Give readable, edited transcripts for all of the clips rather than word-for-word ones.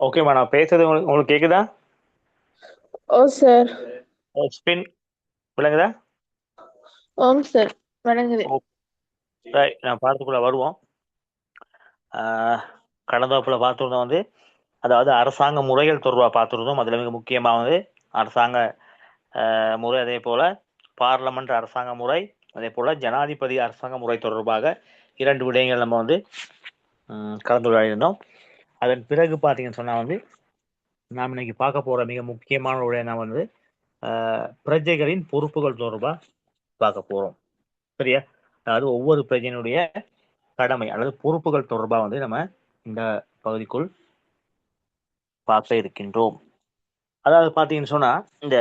ஓகேம்மா, நான் பேசுறது உங்களுக்கு உங்களுக்கு கேக்குதா? ஓ சார். ஸ்பின் விளங்குதா? ஓம் சார். வணங்குது. ஓ, ரைட். நான் பாடத்துக்குள்ள வருவோம். ஆஹ், கடந்த வகுப்புல பார்த்துருந்தோம் வந்து, அதாவது அரசாங்க முறைகள் தொடர்பாக பார்த்துருந்தோம். அதுல மிக முக்கியமா வந்து அரசாங்க முறை, அதே போல பார்லமெண்ட் அரசாங்க முறை, அதே போல ஜனாதிபதி அரசாங்க முறை தொடர்பாக இரண்டு விடயங்கள் நம்ம வந்து கலந்துரையாடிருந்தோம். அதன் பிறகு பார்த்தீங்கன்னு சொன்னா வந்து நாம் இன்னைக்கு பார்க்க போற மிக முக்கியமான விடயம் தான் வந்து பிரஜைகளின் பொறுப்புகள் தொடர்பா பார்க்க போறோம். சரியா? அதாவது ஒவ்வொரு பிரஜையினுடைய கடமை அல்லது பொறுப்புகள் தொடர்பா வந்து நம்ம இந்த பகுதிக்குள் பார்க்க இருக்கின்றோம். அதாவது பாத்தீங்கன்னு சொன்னா, இந்த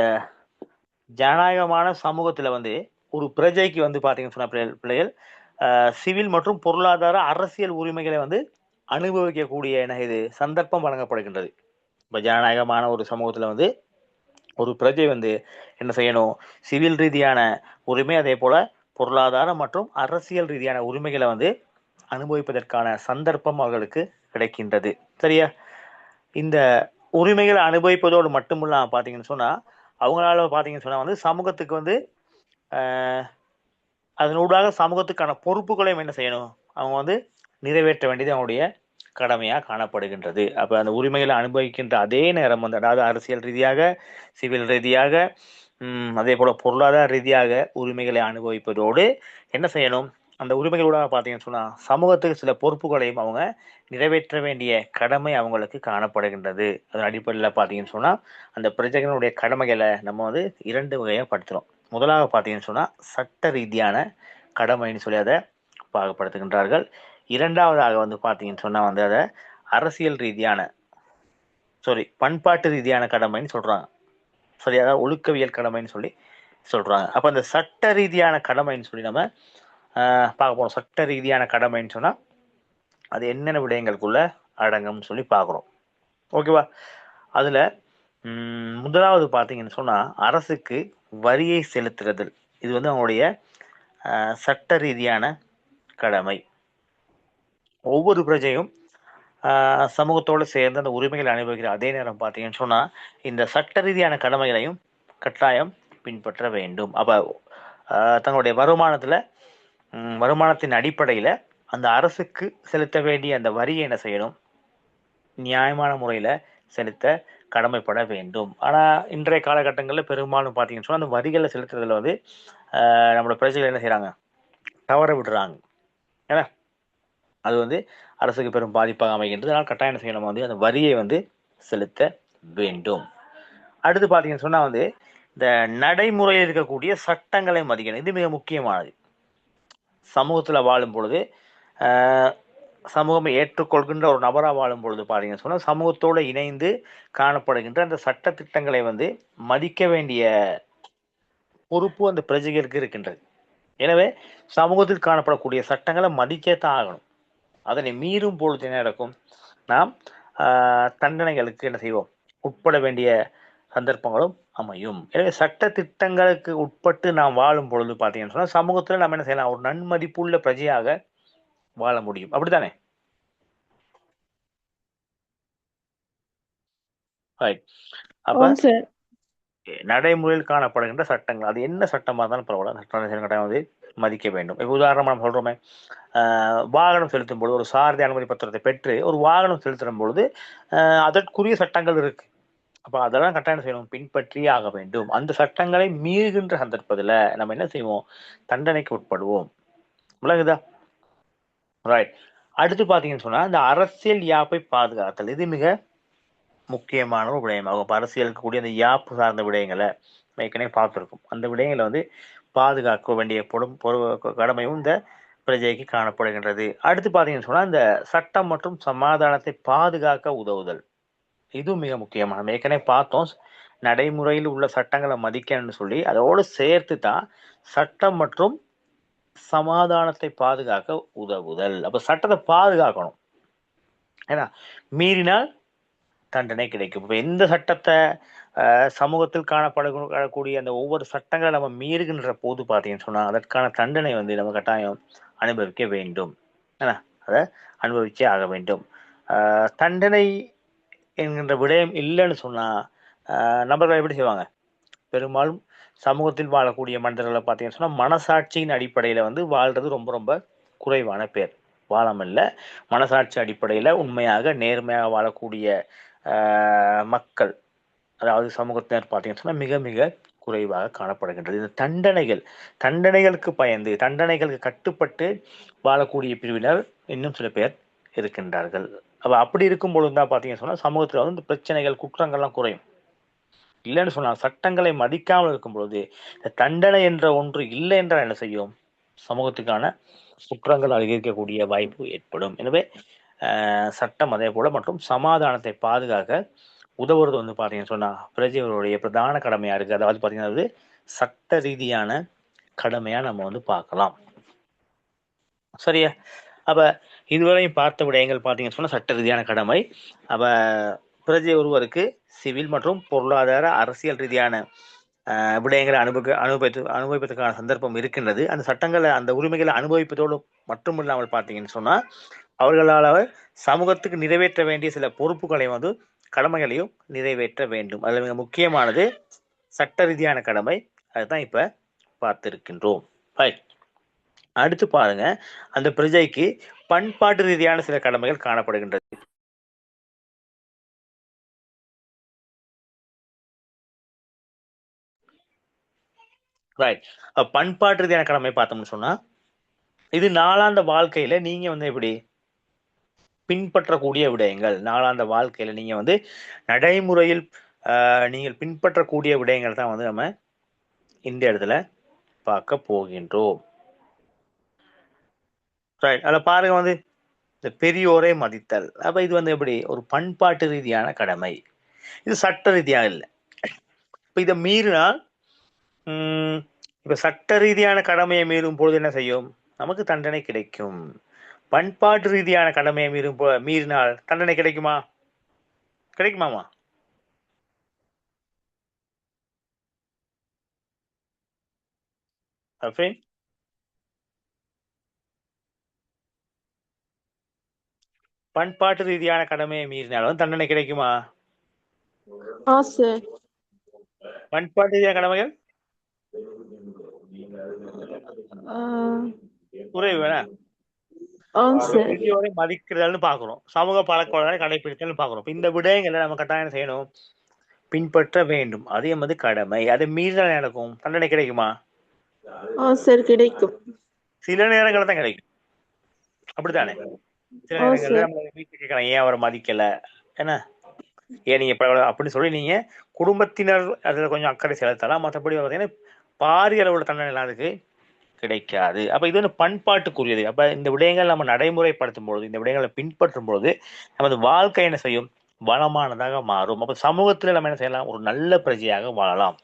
ஜனநாயகமான சமூகத்துல வந்து ஒரு பிரஜைக்கு வந்து பாத்தீங்கன்னு சொன்னா பிள்ளைகள் சிவில் மற்றும் பொருளாதார அரசியல் உரிமைகளை வந்து அனுபவிக்கக்கூடிய என்ன இது சந்தர்ப்பம் வழங்கப்படுகின்றது. இப்ப ஜனநாயகமான ஒரு சமூகத்துல வந்து ஒரு பிரஜை வந்து என்ன செய்யணும்? சிவில் ரீதியான உரிமை, அதே போல பொருளாதார மற்றும் அரசியல் ரீதியான உரிமைகளை வந்து அனுபவிப்பதற்கான சந்தர்ப்பம் அவர்களுக்கு கிடைக்கின்றது. சரியா? இந்த உரிமைகளை அனுபவிப்பதோடு மட்டுமில்லாம பாத்தீங்கன்னு சொன்னா, அவங்களால பாத்தீங்கன்னு சொன்னா வந்து சமூகத்துக்கு வந்து ஆஹ், அதனூடாக சமூகத்துக்கான பொறுப்புகளையும் என்ன செய்யணும்? அவங்க வந்து நிறைவேற்ற வேண்டியது அவங்களுடைய கடமையா காணப்படுகின்றது. அப்ப அந்த உரிமைகளை அனுபவிக்கின்ற அதே நேரம் வந்து, அதாவது அரசியல் ரீதியாக, சிவில் ரீதியாக, அதே போல பொருளாதார ரீதியாக உரிமைகளை அனுபவிப்பதோடு என்ன செய்யணும்? அந்த உரிமைகளோட பார்த்தீங்கன்னு சொன்னா சமூகத்துக்கு சில பொறுப்புகளையும் அவங்க நிறைவேற்ற வேண்டிய கடமை அவங்களுக்கு காணப்படுகின்றது. அதன் அடிப்படையில் பார்த்தீங்கன்னு சொன்னா அந்த பிரஜைகளுடைய கடமைகளை நம்ம வந்து இரண்டு வகையா படுத்துறோம். முதலாவது பார்த்தீங்கன்னு சொன்னா சட்ட ரீதியான கடமைன்னு சொல்லி அதை பாகப்படுத்துகின்றார்கள். இரண்டாவதாக வந்து பார்த்தீங்கன்னு சொன்னா வந்து அதை அரசியல் ரீதியான, சாரி, பண்பாட்டு ரீதியான கடமைன்னு சொல்றாங்க. சரி, அதாவது ஒழுக்கவியல் கடமைன்னு சொல்லி சொல்றாங்க. அப்ப அந்த சட்ட ரீதியான கடமைன்னு சொல்லி நம்ம பார்க்க போறோம். சட்ட ரீதியான கடமைன்னு சொன்னா அது என்னென்ன விடயங்களுக்குள்ள அடங்கும்னு சொல்லி பார்க்குறோம். ஓகேவா? அதுல முதலாவது பார்த்தீங்கன்னு சொன்னா அரசுக்கு வரியை செலுத்துறது. இது வந்து அவங்களுடைய சட்ட ரீதியான கடமை. ஒவ்வொரு பிரஜையும் சமூகத்தோடு சேர்ந்து அந்த உரிமைகளை அனுபவிக்கிற அதே நேரம் பார்த்தீங்கன்னு சொன்னா இந்த சட்ட ரீதியான கடமைகளையும் கட்டாயம் பின்பற்ற வேண்டும். அப்ப தங்களுடைய வருமானத்தின் அடிப்படையில அந்த அரசுக்கு செலுத்த வேண்டிய அந்த வரியை என்ன செய்யணும்? நியாயமான முறையில செலுத்த கடமைப்பட வேண்டும். ஆனா இன்றைய காலகட்டங்களில் பெரும்பாலும் பார்த்தீங்கன்னு சொன்னா அந்த வரிகளை செலுத்துறதுல வந்து நம்மளோட பிரஜைகள் என்ன செய்யறாங்க? தவற விடுறாங்க. ஏன்னா அது வந்து அரசுக்கு பெரும் பாதிப்பாக அமைகின்றது. அதனால் கட்டாயம் என்ன செய்யணும்? வந்து அந்த வரியை வந்து செலுத்த வேண்டும். அடுத்து பார்த்தீங்கன்னு சொன்னா வந்து இந்த நடைமுறையில் இருக்கக்கூடிய சட்டங்களை மதிக்கணும். இது மிக முக்கியமானது. சமூகத்துல வாழும் பொழுது ஆஹ், சமூகம் ஏற்றுக்கொள்கின்ற ஒரு நபரா வாழும் பொழுது பாத்தீங்கன்னு சொன்னா சமூகத்தோட இணைந்து காணப்படுகின்ற அந்த சட்ட திட்டங்களை வந்து மதிக்க வேண்டிய பொறுப்பு அந்த பிரஜைகளுக்கு இருக்கின்றது. எனவே சமூகத்தில் காணப்படக்கூடிய சட்டங்களை மதிக்கத்தான் ஆகணும். அதனை மீறும் பொழுது என்ன நடக்கும்? நாம் தண்டனைகளுக்கு என்ன செய்வோம்? உட்பட வேண்டிய சந்தர்ப்பங்களும் அமையும். எனவே சட்ட திட்டங்களுக்கு உட்பட்டு நாம் வாழும் பொழுது பார்த்தீங்கன்னு சொன்னா சமூகத்துல நம்ம என்ன செய்யலாம்? ஒரு நன்மதிப்புள்ள பிரஜையாக வாழ முடியும். அப்படித்தானே? ரைட். அப்ப ஓம் சார். நடைமுறையில் காணப்படுகின்ற சட்டங்கள் அது என்ன சட்டமா இருந்தாலும் பரவாயில்ல, சட்ட கட்டாயம் வந்து மதிக்க வேண்டும். இப்போ உதாரணமா நம்ம சொல்றோமே, வாகனம் செலுத்தும் பொழுது ஒரு சாரதி அனுமதி பத்திரத்தை பெற்று ஒரு வாகனம் செலுத்தும் பொழுது அதற்குரிய சட்டங்கள் இருக்கு. அப்ப அதெல்லாம் கட்டாயம் செய்யணும், பின்பற்றியே ஆக வேண்டும். அந்த சட்டங்களை மீறுகின்ற சந்தர்ப்பத்துல நம்ம என்ன செய்வோம்? தண்டனைக்கு உட்படுவோம். விளங்குதா? ரைட். அடுத்து பாத்தீங்கன்னு சொன்னா இந்த அரசியல் யாப்பை பாதுகாத்தல் இது மிக முக்கியமான ஒரு விடயமாகும். இப்ப அரசியலுக்கு கூடிய அந்த யாப்பு சார்ந்த விடயங்களை ஏற்கனவே பார்த்திருக்கும். அந்த விடயங்களை வந்து பாதுகாக்க வேண்டிய கடமையும் இந்த பிரஜைக்கு காணப்படுகின்றது. அடுத்து பாத்தீங்கன்னு சொன்னா இந்த சட்டம் மற்றும் சமாதானத்தை பாதுகாக்க உதவுதல் இதுவும் மிக முக்கியமான. நம்ம ஏற்கனவே பார்த்தோம், நடைமுறையில் உள்ள சட்டங்களை மதிக்கணும்னு சொல்லி அதோடு சேர்த்து தான் சட்டம் மற்றும் சமாதானத்தை பாதுகாக்க உதவுதல். அப்ப சட்டத்தை பாதுகாக்கணும். ஏன்னா மீறினால் தண்டனை கிடைக்கும். இப்ப எந்த சட்டத்தை சமூகத்தில் காணப்படக்கூடிய அந்த ஒவ்வொரு சட்டங்களை நம்ம மீறுகின்ற போது பார்த்தீங்கன்னு சொன்னா அதற்கான தண்டனை வந்து நம்ம கட்டாயம் அனுபவிக்க வேண்டும். ஏன்னா அதை அனுபவிச்சே ஆக வேண்டும். தண்டனை என்கின்ற விடயம் இல்லைன்னு சொன்னா நபர்கள் எப்படி செய்வாங்க? பெரும்பாலும் சமூகத்தில் வாழக்கூடிய மனிதர்களை பார்த்தீங்கன்னு சொன்னா மனசாட்சியின் அடிப்படையில வந்து வாழ்றது ரொம்ப ரொம்ப குறைவான பேர். வாழாமல்ல, மனசாட்சி அடிப்படையில உண்மையாக நேர்மையாக வாழக்கூடிய மக்கள், அதாவது சமூகத்தினர் பார்த்தீங்கன்னு சொன்னா மிக மிக குறைவாக காணப்படுகின்றது. இந்த தண்டனைகளுக்கு பயந்து, தண்டனைகளுக்கு கட்டுப்பட்டு வாழக்கூடிய பிரிவினர் இன்னும் சில பேர் இருக்கின்றார்கள். அப்படி இருக்கும் பொழுது தான் பார்த்தீங்கன்னு சொன்னா சமூகத்தில் வந்து இந்த பிரச்சனைகள், குற்றங்கள்லாம் குறையும். இல்லைன்னு சொன்னால் சட்டங்களை மதிக்காமல் இருக்கும் பொழுது தண்டனை என்ற ஒன்று இல்லை என்றால் என்ன செய்யும்? சமூகத்துக்கான குற்றங்கள் அதிகரிக்கக்கூடிய வாய்ப்பு ஏற்படும். எனவே சட்டம் அதே போல மற்றும் சமாதானத்தை பாதுகாக்க உதவுறது வந்து பாத்தீங்கன்னு சொன்னா பிரஜைகளுடைய பிரதான கடமையா இருக்கு. அதாவது பாத்தீங்கன்னா சட்ட ரீதியான கடமையா நம்ம வந்து பார்க்கலாம். சரியா? அப்ப இதுவரையும் பார்த்த விடயங்கள் பாத்தீங்கன்னு சொன்னா சட்ட ரீதியான கடமை. அப்ப பிரஜை ஒருவருக்கு சிவில் மற்றும் பொருளாதார அரசியல் ரீதியான விடயங்களை அனுபவிப்பதற்கான சந்தர்ப்பம் இருக்கின்றது. அந்த சட்டங்களை, அந்த உரிமைகளை அனுபவிப்பதோடு மட்டுமில்லாமல் பார்த்தீங்கன்னு சொன்னா அவர்களால் சமூகத்துக்கு நிறைவேற்ற வேண்டிய சில பொறுப்புகளை வந்து கடமைகளையும் நிறைவேற்ற வேண்டும். அதுல மிக முக்கியமானது சட்ட ரீதியான கடமை. அதுதான் இப்ப பார்த்திருக்கின்றோம். அடுத்து பாருங்க, அந்த பிரஜைக்கு பண்பாட்டு ரீதியான சில கடமைகள் காணப்படுகின்றது. ரைட். பண்பாட்டு ரீதியான கடமை பார்த்தோம்னு சொன்னா இது நாளாந்த வாழ்க்கையில நீங்க வந்து எப்படி பின்பற்றக்கூடிய விடயங்கள், நாளாந்த வாழ்க்கையில நீங்க வந்து நடைமுறையில் நீங்கள் பின்பற்றக்கூடிய விடயங்கள் தான் வந்து நம்ம இந்த இடத்துல பார்க்க போகின்றோம். ரைட். அதில் பாருங்க வந்து இந்த பெரியோரை மதித்தல். அப்ப இது வந்து எப்படி ஒரு பண்பாட்டு ரீதியான கடமை. இது சட்ட ரீதியாக இல்லை. இப்ப இதை மீறினால் இப்ப சட்ட ரீதியான கடமையை மீறும் பொழுது என்ன செய்யும்? நமக்கு தண்டனை கிடைக்கும். பண்பாட்டு ரீதியான கடமையை மீறினால் தண்டனை கிடைக்குமா? கிடைக்குமாமா? பண்பாட்டு ரீதியான கடமையை மீறினாலும் தண்டனை கிடைக்குமா? பண்பாட்டு ரீதியான கடமைகள் குறைவு. பெரியோரை மதிக்கிறதுன்னு பாக்குறோம், சமூக பழக்க வழக்கங்களை கடைபிடித்தல் பாக்குறோம். இந்த விடயங்களை நம்ம கட்டாயம் செய்யணும், பின்பற்ற வேண்டும். அதே மாதிரி கடமை. அதை மீறினால் நடக்கும் தண்டனை கிடைக்குமா? கிடைக்கும். சில நேரங்கள்ல தான் கிடைக்கும். அப்படித்தானே? சில நேரங்கள்ல நம்ம வீட்டுக்கு கேட்கலாம், ஏன் அவரை மதிக்கல, என்ன ஏன் நீங்க அப்படின்னு சொல்லி நீங்க குடும்பத்தினர் அதுல கொஞ்சம் அக்கறை செலுத்தலாம். மற்றபடி பார்த்தீங்கன்னா பாரிய அளவுல தண்டனை அதுக்கு கிடைக்காது. அப்ப இது வந்து பண்பாட்டுக்குரியது. அப்ப இந்த விடயங்கள் நம்ம நடைமுறைப்படுத்தும் பொழுது, இந்த விடயங்களை பின்பற்றும் பொழுது நமது வாழ்க்கை என்ன செய்யும்? வளமானதாக மாறும். அப்ப சமூகத்துல நம்ம என்ன செய்யலாம்? ஒரு நல்ல பிரஜையாக வாழலாம்.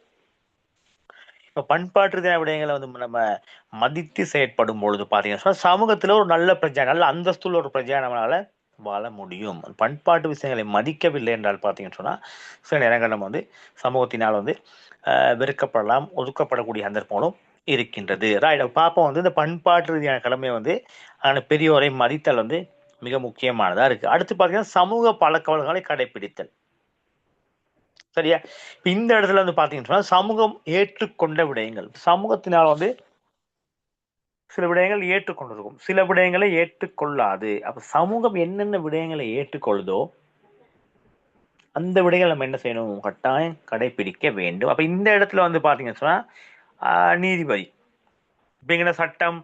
இப்ப பண்பாட்டு ரீதியான விடயங்களை வந்து நம்ம மதித்து செயற்படும் பொழுது பாத்தீங்கன்னா சமூகத்துல ஒரு நல்ல பிரஜை, நல்ல அந்தஸ்துள்ள ஒரு பிரஜையா நம்மளால வாழ முடியும். பண்பாட்டு விஷயங்களை மதிக்கவில்லை என்றால் பாத்தீங்கன்னு சொன்னா சில நேரங்கள் நம்ம வந்து சமூகத்தினால் வந்து வெறுக்கப்படலாம், ஒதுக்கப்படக்கூடிய சந்தர்ப்பங்களும் இருக்கின்றது. ரைட். பாப்போம் வந்து இந்த பண்பாட்டு ரீதியான கடமை வந்து பெரியோரை மதித்தல் வந்து மிக முக்கியமானதா இருக்கு. அடுத்து பாத்தீங்கன்னா சமூக பழக்க வழக்கங்களை கடைபிடித்தல். சரியா? இப்ப இந்த இடத்துல வந்து பாத்தீங்கன்னா சமூகம் ஏற்றுக்கொண்ட விடயங்கள், சமூகத்தினால் வந்து சில விடயங்கள் ஏற்றுக்கொண்டிருக்கும், சில விடயங்களை ஏற்றுக்கொள்ளாது. அப்ப சமூகம் என்னென்ன விடயங்களை ஏற்றுக்கொள்ளுதோ அந்த விடயங்கள் நம்ம என்ன செய்யணும்? கட்டாயம் கடைபிடிக்க வேண்டும். அப்ப இந்த இடத்துல வந்து பாத்தீங்கன்னு சொன்னா நீதிபதி இப்ப சட்டம்,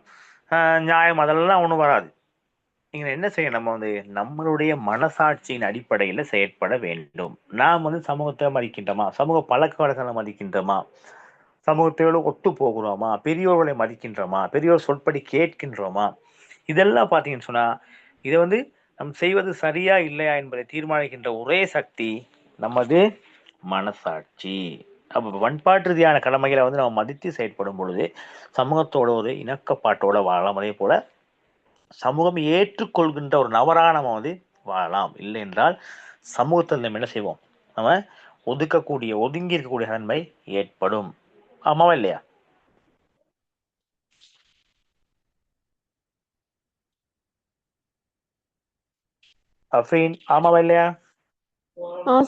நியாயம் அதெல்லாம் ஒண்ணும் வராது. நீங்க என்ன செய்யணும்? நம்ம வந்து நம்மளுடைய மனசாட்சியின் அடிப்படையில செயற்பட வேண்டும். நாம் வந்து சமூகத்தை மதிக்கின்றோமா? சமூக பழக்க வழக்கங்களை மதிக்கின்றோமா? சமூகத்தோடு ஒத்து போகிறோமா? பெரியோர்களை மதிக்கின்றோமா? பெரியோர் சொல்படி கேட்கின்றோமா? இதெல்லாம் பாத்தீங்கன்னு சொன்னா இதை வந்து நம் செய்வது சரியா இல்லையா என்பதை தீர்மானிக்கின்ற ஒரே சக்தி நமது மனசாட்சி. அப்ப பண்பாட்டு ரீதியான கடமைகளை வந்து நம்ம மதித்து செயற்படும் பொழுது சமூகத்தோட ஒரு இணக்கப்பாட்டோட வாழலாம். அதே போல சமூகம் ஏற்றுக்கொள்கின்ற ஒரு நபராக நம்ம வந்து வாழலாம். இல்லை என்றால் சமூகத்தில் நம்ம என்ன செய்வோம்? நம்ம ஒதுங்கி இருக்கக்கூடிய தன்மை ஏற்படும். ஆமாவா இல்லையா? ஆமாவா இல்லையா?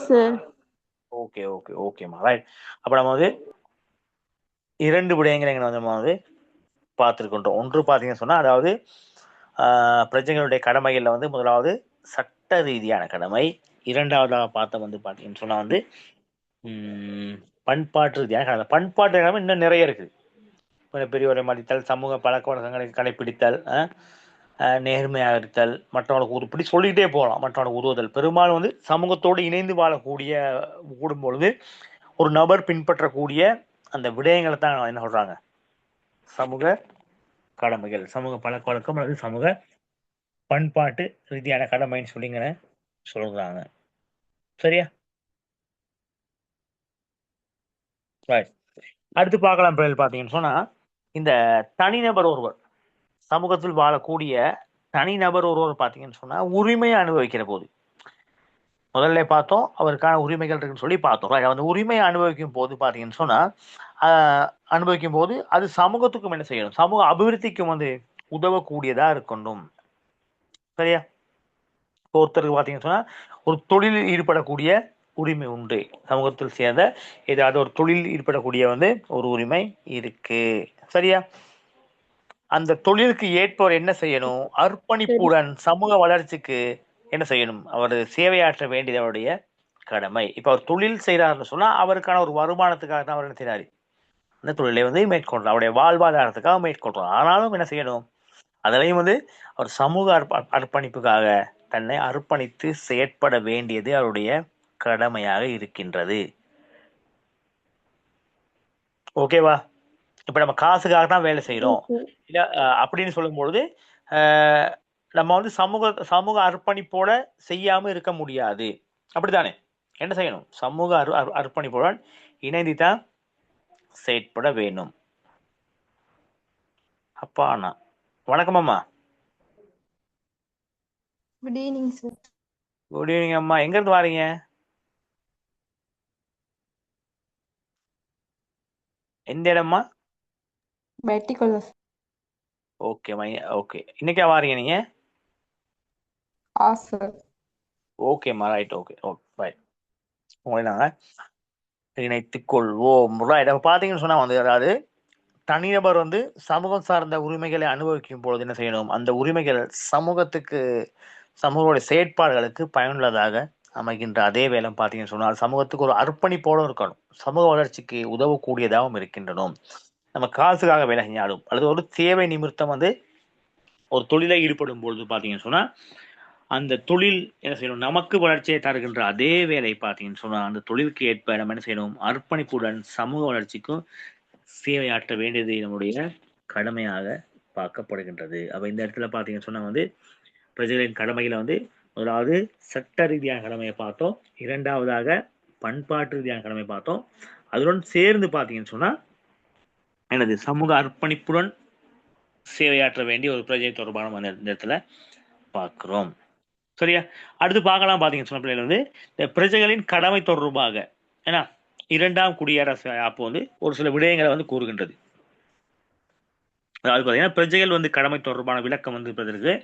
சார். ஓகே ஓகே ஓகேம்மா, ரைட். அப்ப நம்ம வந்து 2 விடயங்களை நம்ம வந்து பார்த்துருக்கின்றோம். ஒன்று பார்த்தீங்கன்னு சொன்னா, அதாவது பிரஜைகளுடைய கடமைகள்ல வந்து முதலாவது சட்ட ரீதியான கடமை, இரண்டாவதாக பார்த்த வந்து பார்த்தீங்கன்னு சொன்னா வந்து பண்பாட்டு ரீதியான கடமை. பண்பாட்டு கடமை இன்னும் நிறைய இருக்கு. பெரியவரை மதித்தல், சமூக பழக்க வழக்கங்களை கடைபிடித்தல், நேர்மையாக இருத்தல், மற்றவர்களுக்கு இப்படி சொல்லிக்கிட்டே போகலாம். மற்றவர்களுக்கு உதவுதல், பெரும்பாலும் வந்து சமூகத்தோடு இணைந்து வாழக்கூடிய கூடும் பொழுது ஒரு நபர் பின்பற்றக்கூடிய அந்த விடயங்களை தான் என்ன சொல்றாங்க, சமூக கடமைகள், சமூக பழக்க வழக்கம் அல்லது சமூக பண்பாட்டு ரீதியான கடமைன்னு சொல்லிங்க சொல்றாங்க. சரியா? அடுத்து பார்க்கலாம் பார்த்தீங்கன்னு சொன்னா, இந்த தனிநபர் ஒருவர், சமூகத்தில் வாழக்கூடிய தனிநபர் ஒருவர் பார்த்தீங்கன்னு சொன்னா உரிமையை அனுபவிக்கிற போது, முதல்ல பார்த்தோம் அவருக்கான உரிமைகள் இருக்குன்னு சொல்லி பார்த்தோம். அந்த உரிமையை அனுபவிக்கும் போது பார்த்தீங்கன்னு சொன்னா அனுபவிக்கும் போது அது சமூகத்துக்கும் என்ன செய்யணும், சமூக அபிவிருத்திக்கும் வந்து உதவக்கூடியதா இருக்கணும். சரியா? ஒருத்தருக்கு பார்த்தீங்கன்னு சொன்னா ஒரு தொழிலில் ஈடுபடக்கூடிய உரிமை உண்டு. சமூகத்தில் சேர்ந்த ஏதாவது ஒரு தொழில் ஈடுபடக்கூடிய வந்து ஒரு உரிமை இருக்கு. சரியா? அந்த தொழிலுக்கு ஏற்பவர் என்ன செய்யணும், அர்ப்பணிப்புடன் சமூக வளர்ச்சிக்கு என்ன செய்யணும், அவர் சேவையாற்ற வேண்டியது அவருடைய கடமை. இப்ப அவர் தொழில் செய்யறாருன்னு சொன்னா அவருக்கான ஒரு வருமானத்துக்காக தான் அவர் என்ன செய்யறாரு, அந்த தொழிலை வந்து மேற்கொள்றார், அவருடைய வாழ்வாதாரத்துக்காக மேற்கொள்றார். ஆனாலும் என்ன செய்யணும், அதிலையும் வந்து அவர் சமூக அர்ப்பணிப்புக்காக தன்னை அர்ப்பணித்து செயற்பட வேண்டியது அவருடைய கடமையாக இருக்கின்றது. ஓகேவா? இப்ப நம்ம காசுக்காக தான் வேலை செய்யறோம் இல்ல அப்படின்னு சொல்லும் பொழுது நம்ம வந்து சமூக அர்ப்பணிப்போட செய்யாம இருக்க முடியாது. அப்படித்தானே? என்ன செய்யணும், சமூக அர்ப்பணிப்புடன் இணைந்து தான் செயற்பட வேணும். அப்பா அண்ணா வணக்கம் அம்மா. Good evening sir. Good evening அம்மா. எங்க இருந்து வாரீங்க? எந்த இடம்மா? பேட்டிகொல்லா. Okay okay. இன்னைக்கா வாரீங்க நீங்க? சார். ஓகேம்மா, ரைட். Okay okay right. உங்களை நாங்கள் இணைத்துக் கொள்வோம். ரைட். அப்போ பார்த்தீங்கன்னு சொன்னா வந்து, அதாவது தனிநபர் வந்து சமூகம் சார்ந்த உரிமைகளை அனுபவிக்கும் பொழுது என்ன செய்யணும், அந்த உரிமைகள் சமூக செயற்பாடுகளுக்கு பயனுள்ளதாக அமைகின்ற அதே வேலை பார்த்தீங்கன்னு சொன்னால் சமூகத்துக்கு ஒரு அர்ப்பணிப்போடும் இருக்கணும், சமூக வளர்ச்சிக்கு உதவக்கூடியதாகவும் இருக்கின்றனும். நம்ம காசுக்காக வேலை செஞ்சாலும் அல்லது ஒரு தேவை நிமித்தம் வந்து ஒரு தொழிலை ஈடுபடும் பொழுது பார்த்தீங்கன்னு சொன்னா அந்த தொழில் என்ன செய்யணும், நமக்கு வளர்ச்சியை தருகின்ற அதே வேலை பார்த்தீங்கன்னு சொன்னா அந்த தொழிலுக்கு ஏற்ப நம்ம என்ன செய்யணும், அர்ப்பணிப்புடன் சமூக வளர்ச்சிக்கும் சேவையாற்ற வேண்டியது நம்முடைய கடமையாக பார்க்கப்படுகின்றது. அப்ப இந்த இடத்துல பார்த்தீங்கன்னு சொன்னா வந்து பிரஜைகளின் கடமைகளை வந்து முதலாவது சட்ட ரீதியான கடமையை பார்த்தோம், இரண்டாவதாக பண்பாட்டு ரீதியான கடமை பார்த்தோம், அதுடன் சேர்ந்து பார்த்தீங்கன்னு சொன்னா எனது சமூக அர்ப்பணிப்புடன் சேவையாற்ற வேண்டிய ஒரு பிரஜை தொடர்பான இந்த இடத்துல பார்க்கிறோம். சரியா? அடுத்து பார்க்கலாம். பார்த்தீங்கன்னு சொன்ன பிள்ளைகள் வந்து இந்த பிரஜைகளின் கடமை தொடர்பாக ஏன்னா 2ஆம் குடியரசு அப்போ வந்து ஒரு சில விடயங்களை வந்து கூறுகின்றது. அதாவது பார்த்தீங்கன்னா பிரஜைகள் வந்து கடமை தொடர்பான விளக்கம் வந்து இருப்பதற்கு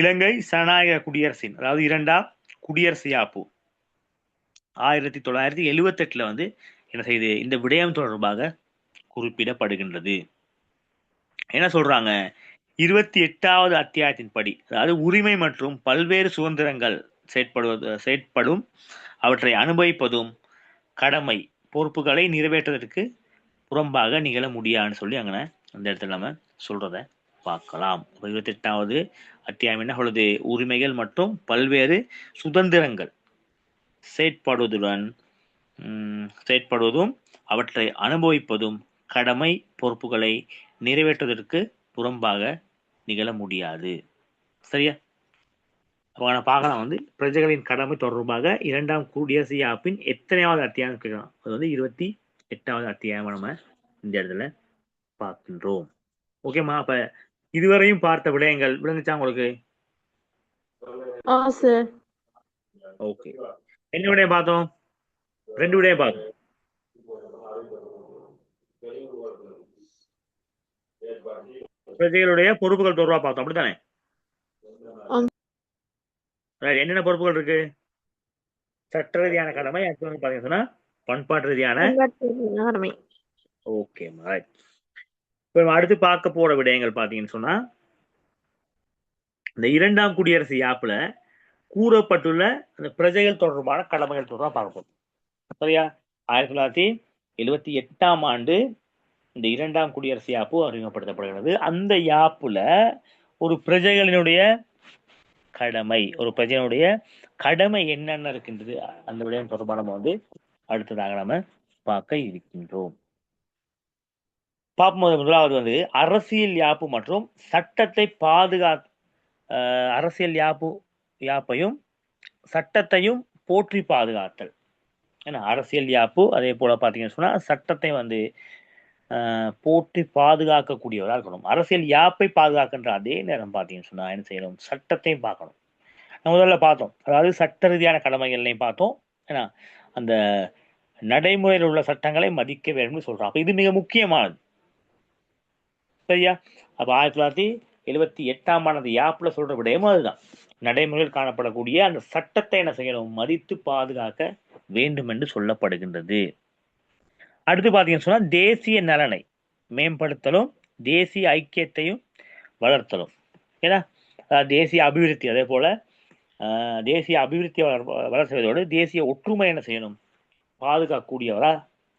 இலங்கை சனநாயக குடியரசின், அதாவது 2ஆம் குடியரசு யாப்பு 1978 வந்து என்ன செய்யுது, இந்த விடயம் தொடர்பாக குறிப்பிடப்படுகின்றது. என்ன சொல்றாங்க, 28வது அத்தியாயத்தின்படி, அதாவது உரிமை மற்றும் பல்வேறு சுதந்திரங்கள் செயற்படும் அவற்றை அனுபவிப்பதும் கடமை பொறுப்புகளை நிறைவேற்றுவதற்கு புறம்பாக நிகழ முடியாதுன்னு சொல்லி அங்கே அந்த இடத்துல நம்ம சொல்றத பார்க்கலாம். 28வது அத்தியாயம் என்ன சொல்லுது, உரிமைகள் மற்றும் பல்வேறு சுதந்திரங்கள் செயற்படுவதும் அவற்றை அனுபவிப்பதும் கடமை பொறுப்புகளை நிறைவேற்றுவதற்கு புறம்பாக நிகழ முடியாது. சரியா? அப்போ நான் பார்க்கலாம் வந்து பிரஜைகளின் கடமை தொடர்பாக 2ஆம் குடியரசு யாப்பின் எத்தனையாவது அத்தியாயம் கேட்கலாம். அது வந்து 28வது அத்தியாயம் நம்ம இந்த இடத்துல பார்க்கின்றோம். ஓகேம்மா? அப்ப இதுவரையும் பார்த்த விடயங்கள் விளங்குச்சா உங்களுக்கு? சார். ஓகே. என்ன விடயம் பார்த்தோம்? 2 விடயம் பார்த்தோம். பிரஜைகளுடைய பொறுப்புகள் தொடர்பா பார்த்தோம். அப்படித்தானே? என்னென்ன பொறுப்புகள் இருக்கு? சட்ட ரீதியான கடமை, அடுத்து வந்து பாத்தீங்கன்னு சொன்னா பண்பாட்டு ரீதியான. கடமை. Okay right. இப்போ அடுத்து பார்க்க போற விடயங்கள் பாத்தீங்கன்னு சொன்னா இந்த இரண்டாம் குடியரசு யாப்புல கூறப்பட்டுள்ள அந்த பிரஜைகள் தொடர்பான கடமைகள் தொடர்பாக பார்க்க போறோம். சரியா? 1978ஆம் ஆண்டு இந்த இரண்டாம் குடியரசு யாப்பு அறிமுகப்படுத்தப்படுகிறது. அந்த யாப்புல ஒரு பிரஜைகளினுடைய கடமை, ஒரு பிரஜையினுடைய கடமை என்னென்ன இருக்கின்றது, அந்த விடயம் தொடர்பாக நம்ம வந்து அடுத்ததாக நம்ம பார்க்க இருக்கின்றோம். பார்க்கும்போது முதலாவது வந்து அரசியல் யாப்பு மற்றும் சட்டத்தை அரசியல் யாப்பையும் சட்டத்தையும் போற்றி பாதுகாத்தல். ஏன்னா அரசியல் யாப்பு அதே போல பார்த்தீங்கன்னு சொன்னா சட்டத்தை வந்து போற்றி பாதுகாக்கக்கூடியவராக இருக்கணும். அரசியல் யாப்பை பாதுகாக்கின்ற அதே நேரம் பார்த்தீங்கன்னு சொன்னா என்ன செய்யணும், சட்டத்தையும் பார்க்கணும். நம்ம முதல்ல பார்த்தோம், அதாவது சட்ட ரீதியான கடமைகளையும் பார்த்தோம். ஏன்னா அந்த நடைமுறையில் உள்ள சட்டங்களை மதிக்க வேண்டும்னு சொல்றோம். அப்ப இது மிக முக்கியமானது. சரியா? அப்ப 1978ஆம் ஆண்டு யாப்புல சொல்ற விடயமும் அதுதான். நடைமுறையில் காணப்படக்கூடிய அந்த சட்டத்தை என்ன செய்யணும், மதித்து பாதுகாக்க வேண்டும் என்று சொல்லப்படுகின்றது. அடுத்து பாத்தீங்கன்னு சொன்னா தேசிய நலனை மேம்படுத்தலும் தேசிய ஐக்கியத்தையும் வளர்த்தலும். ஏன்னா தேசிய அபிவிருத்தி, அதே போல தேசிய அபிவிருத்தியை வளர்த்துவதோடு தேசிய ஒற்றுமை என்ன செய்யணும், பாதுகாக்கக்கூடியவரா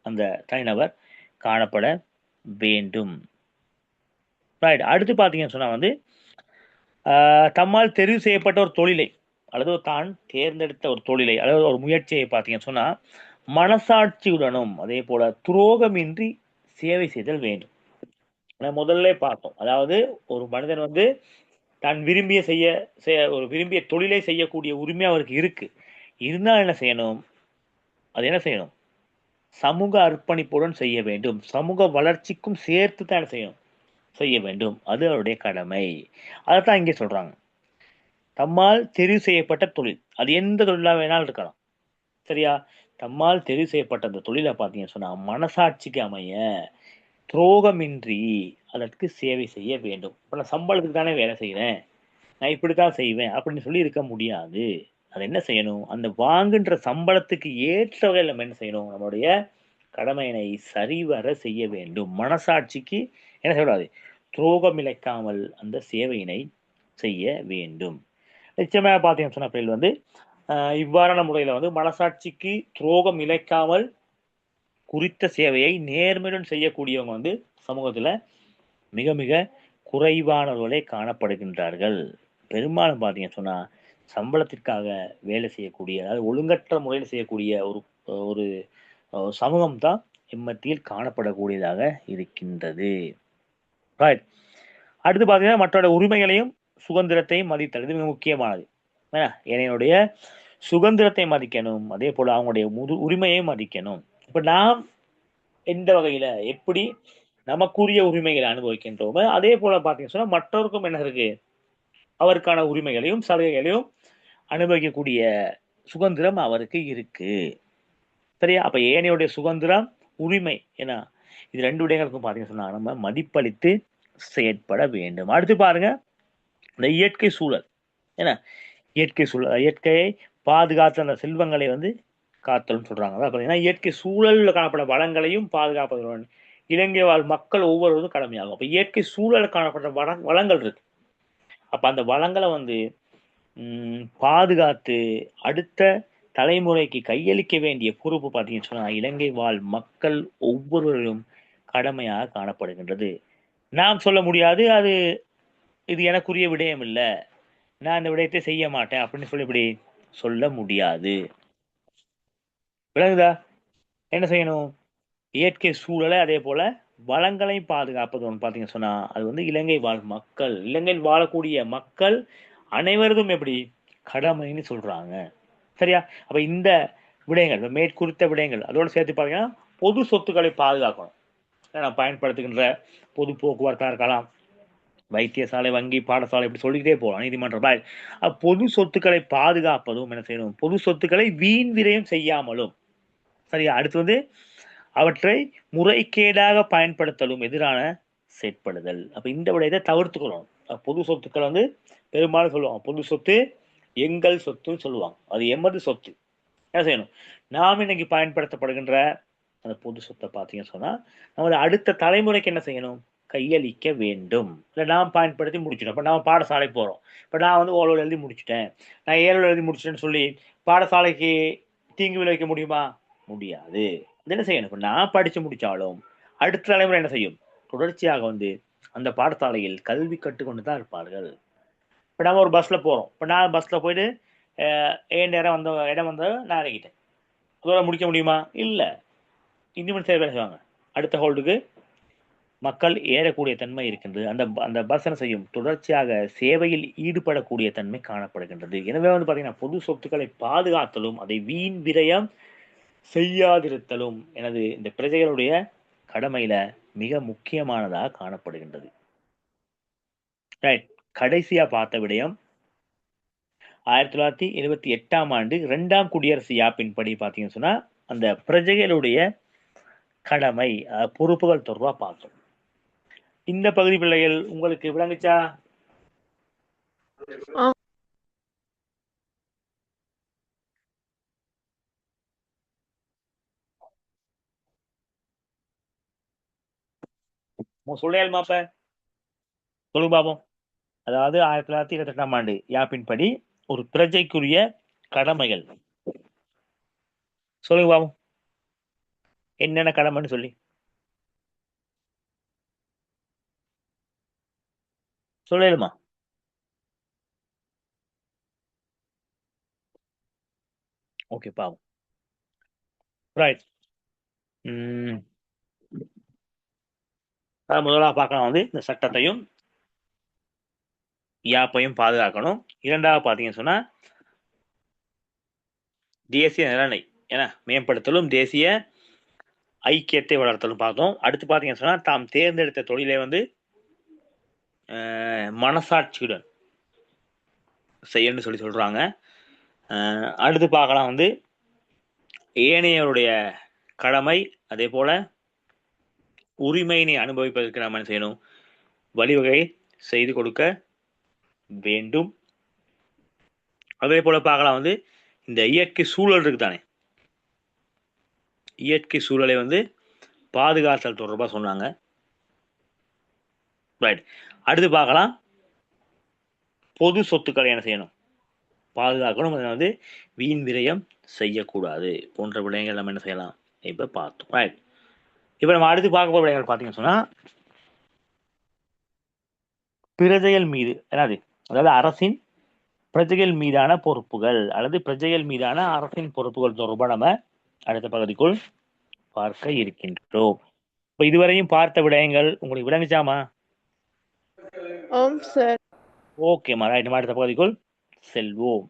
அந்த தனிநபர் காணப்பட வேண்டும். அடுத்து பாத்தீங்கன்னு சொன்னா வந்து தம்மால் தெரிவு செய்யப்பட்ட ஒரு தொழிலை அல்லது தான் தேர்ந்தெடுத்த ஒரு தொழிலை அல்லது ஒரு முயற்சியை பார்த்தீங்கன்னு சொன்னா மனசாட்சியுடனும் அதே போல துரோகமின்றி சேவை செய்தல் வேண்டும். முதல்ல பார்த்தோம், அதாவது ஒரு மனிதன் வந்து தான் விரும்பிய தொழிலை செய்யக்கூடிய உரிமை அவருக்கு இருக்கு. இருந்தால் என்ன செய்யணும், அது என்ன செய்யணும், சமூக அர்ப்பணிப்புடன் செய்ய வேண்டும். சமூக வளர்ச்சிக்கும் சேர்த்து தான் என்ன செய்ய வேண்டும். அது அவருடைய கடமை. அதைத்தான் இங்கே சொல்றாங்க. தம்மால் தெரிவு செய்யப்பட்ட தொழில், அது எந்த தொழிலாக வேணாலும் இருக்கலாம். சரியா? தம்மால் தெரிவு செய்யப்பட்ட அந்த தொழிலை பார்த்தீங்கன்னு சொன்னா மனசாட்சிக்கு அமைய துரோகமின்றி அதற்கு சேவை செய்ய வேண்டும். இப்போ நான் சம்பளத்துக்கு தானே வேலை செய்கிறேன், நான் இப்படித்தான் செய்வேன் அப்படின்னு சொல்லி இருக்க முடியாது. அது என்ன செய்யணும், அந்த வாங்குன்ற சம்பளத்துக்கு ஏற்ற வகையில் நம்ம என்ன செய்யணும், நம்மளுடைய கடமையினை சரிவர செய்ய வேண்டும். மனசாட்சிக்கு என்ன செய்யக்கூடாது, துரோகம் இழைக்காமல் அந்த சேவையினை செய்ய வேண்டும். நிச்சயமாக பார்த்தீங்கன்னு சொன்ன வந்து இவ்வாறான முறையில் வந்து மனசாட்சிக்கு துரோகம் இழைக்காமல் குறித்த சேவையை நேர்மையுடன் செய்யக்கூடியவங்க வந்து சமூகத்துல மிக மிக குறைவானவர்களே காணப்படுகின்றார்கள். பெரும்பாலும் பார்த்தீங்கன்னு சொன்னா சம்பளத்திற்காக வேலை செய்யக்கூடிய, அதாவது ஒழுங்கற்ற முறையில் செய்யக்கூடிய ஒரு சமூகம் தான் இம்மத்தியில் காணப்படக்கூடியதாக இருக்கின்றது. அடுத்து பார்த்தீங்கன்னா மற்றோட உரிமைகளையும் சுதந்திரத்தையும் மதித்தல், இது மிக முக்கியமானது. என்னுடைய சுதந்திரத்தை மதிக்கணும், அதே போல அவங்களுடைய உரிமையை மதிக்கணும். இப்ப நாம் எந்த வகையில எப்படி நமக்குரிய உரிமைகளை அனுபவிக்கின்றோமோ அதே போல பார்த்தீங்கன்னு சொன்னா மற்றவருக்கும் என்ன இருக்கு, அவருக்கான உரிமைகளையும் சலுகைகளையும் அனுபவிக்கக்கூடிய சுதந்திரம் அவருக்கு இருக்கு. சரியா? அப்ப ஏனையுடைய சுதந்திரம் உரிமை, ஏன்னா இது ரெண்டு விடயங்களுக்கும் பார்த்தீங்கன்னு சொன்னா நம்ம மதிப்பளித்து செயற்பட வேண்டும். அடுத்து பாருங்க இந்த இயற்கை சூழல். ஏன்னா இயற்கையை பாதுகாத்த அந்த செல்வங்களை வந்து காத்தல்னு சொல்றாங்க. அதான் பார்த்தீங்கன்னா இயற்கை சூழலில் காணப்பட வளங்களையும் பாதுகாப்பதுடன் இலங்கை வாழ் மக்கள் ஒவ்வொருவரும் கடமையாகும். அப்ப இயற்கை சூழலில் காணப்பட்ட வளங்கள் இருக்கு. அப்ப அந்த வளங்களை வந்து பாதுகாத்து அடுத்த தலைமுறைக்கு கையளிக்க வேண்டிய பொறுப்பு பார்த்தீங்கன்னு சொன்னா இலங்கை வாழ் மக்கள் ஒவ்வொருவரும் கடமையாக காணப்படுகின்றது. நாம் சொல்ல முடியாது இது எனக்குரிய விடயம் இல்லை, நான் இந்த விடயத்தை செய்ய மாட்டேன் அப்படின்னு சொல்லி இப்படி சொல்ல முடியாது. விளங்குதா? என்ன செய்யணும், இயற்கை சூழலை அதே போல வளங்களை பாதுகாப்பது ஒன்று பார்த்தீங்கன்னு சொன்னா அது வந்து இலங்கை இலங்கையில் வாழக்கூடிய மக்கள் அனைவரும் எப்படி கடமைன்னு சொல்றாங்க. சரியா? அப்ப இந்த விடயங்கள் மேற்குறித்த விடயங்கள் அதோட சேர்த்து பார்த்தீங்கன்னா பொது சொத்துக்களை பாதுகாக்கணும். நான் பயன்படுத்துகின்ற பொது போக்குவரத்தாக இருக்கலாம், வைத்தியசாலை, வங்கி, பாடசாலை, இப்படி சொல்லிக்கிட்டே போகலாம், நீதிமன்றம். பொது சொத்துக்களை பாதுகாப்பதும் என்ன செய்யணும், பொது சொத்துக்களை வீண் விரயம் செய்யாமலும். சரியா? அடுத்து வந்து அவற்றை முறைகேடாக பயன்படுத்தலும் எதிரான செயற்படுதல். அப்ப இந்த விடயத்தை தவிர்த்துக்கணும். பொது சொத்துக்கள் வந்து பெரும்பாலும் சொல்லுவாங்க பொது சொத்து எங்கள் சொத்துன்னு சொல்லுவாங்க, அது எமது சொத்து. என்ன செய்யணும்? நாம் இன்னைக்கு பயன்படுத்தப்படுகின்ற அந்த பொது சொத்தை பார்த்தீங்கன்னு சொன்னா நம்ம அடுத்த தலைமுறைக்கு என்ன செய்யணும்? கையளிக்க வேண்டும். இல்லை நாம் பயன்படுத்தி முடிச்சிட்டோம். இப்போ நான் பாடசாலை போகிறோம். இப்போ நான் வந்து ஓலோவில் எழுதி முடிச்சிட்டேன், நான் ஏழோவில் எழுதி முடிச்சிட்டேன்னு சொல்லி பாடசாலைக்கு தீங்கு விளைவிக்க முடியுமா? முடியாது. என்ன செய்யணும்? இப்போ நான் படித்து முடித்தாலும் அடுத்த தலைமுறை என்ன செய்யும்? தொடர்ச்சியாக வந்து அந்த பாடசாலையில் கல்வி கற்றுக்கொண்டு தான் இருப்பார்கள். இப்போ நம்ம ஒரு பஸ்ஸில் போகிறோம். இப்போ நான் பஸ்ஸில் போயிட்டு ஏன் இடம் வந்த நான் இறங்கிட்டேன், அதோட முடிக்க முடியுமா? இல்லை. இன்னும் சேவை செய்வாங்க. அடுத்த ஹோல்டுக்கு மக்கள் ஏறக்கூடிய தன்மை இருக்கின்றது. அந்த அந்த பஸ் என்ன செய்யும்? தொடர்ச்சியாக சேவையில் ஈடுபடக்கூடிய தன்மை காணப்படுகின்றது. எனவே வந்து பார்த்தீங்கன்னா பொது சொத்துக்களை பாதுகாத்தலும் அதை வீண் விரயம் செய்யாதிருத்தலும் எனது இந்த பிரஜைகளுடைய கடமையில மிக முக்கியமானதாக காணப்படுகின்றது. ரைட். கடைசியா பார்த்த விடயம் 1978 ஆண்டு 2ஆம் குடியரசு யாப்பின்படி பார்த்தீங்கன்னு சொன்னா அந்த பிரஜைகளுடைய கடமை பொறுப்புகள் தொடர்பா பார்த்தோம். இந்த பகுதி பிள்ளைகள் உங்களுக்கு விளங்குச்சா? சொல்லையால் மாப்ப சொல்லுங்க பாப்போம். அதாவது 1928 ஆண்டு யாப்பின்படி ஒரு பிரஜைக்குரிய கடமைகள் சொல்லுங்க பாப்போம். என்னென்ன கடமைன்னு சொல்லி சொல்லலுமா? ஓகே பாவம். ரைட். முதலாக பார்க்கலாம் வந்து இந்த சட்டத்தையும் யாப்பையும் பாதுகாக்கணும். இரண்டாவது பார்த்தீங்கன்னு சொன்னா தேசிய நலனை மேம்படுத்தலும் தேசிய ஐக்கியத்தை வளர்த்தலும் பார்த்தோம். அடுத்து பார்த்தீங்கன்னு சொன்னா தாம் தேர்ந்தெடுத்த தொழிலை வந்து மனசாட்சியுடன் செய்யணும்னு சொல்றாங்க. அடுத்து பார்க்கலாம் வந்து ஏனையருடைய கடமை, அதே போல உரிமையினை அனுபவிப்பதற்கு நாம் என்ன செய்யணும்? வழிவகை செய்து கொடுக்க வேண்டும். அதே போல பார்க்கலாம் வந்து இந்த இயற்கை சூழல் இருக்கு தானே, இயற்கை சூழலை வந்து பாதுகாத்தல் தொடர்பாக சொன்னாங்க. ரைட். அடுத்து பார்க்கலாம் பொது சொத்துக்களை என்ன செய்யணும்? பாதுகாக்கணும். அதை வந்து வீண் விரயம் செய்யக்கூடாது போன்ற விடயங்கள் நம்ம என்ன செய்யலாம் இப்ப பார்த்தோம். ரைட். இப்ப நம்ம அடுத்து பார்க்க போற விடயங்கள் பார்த்தீங்கன்னு சொன்னா பிரஜைகள் மீது அதாவது அரசின் பிரஜைகள் மீதான பொறுப்புகள் அல்லது பிரஜைகள் மீதான அரசின் பொறுப்புகள் தொடர்பாக நம்ம அடுத்த பகுதிக்குள் பார்க்க இருக்கின்றோம். இப்ப இதுவரையும் பார்த்த விடயங்கள் உங்களுக்கு விளங்குச்சாமா? ஓகேமா. ரைட். நம்ம அடுத்த பகுதிக்குள் செல்வோம்.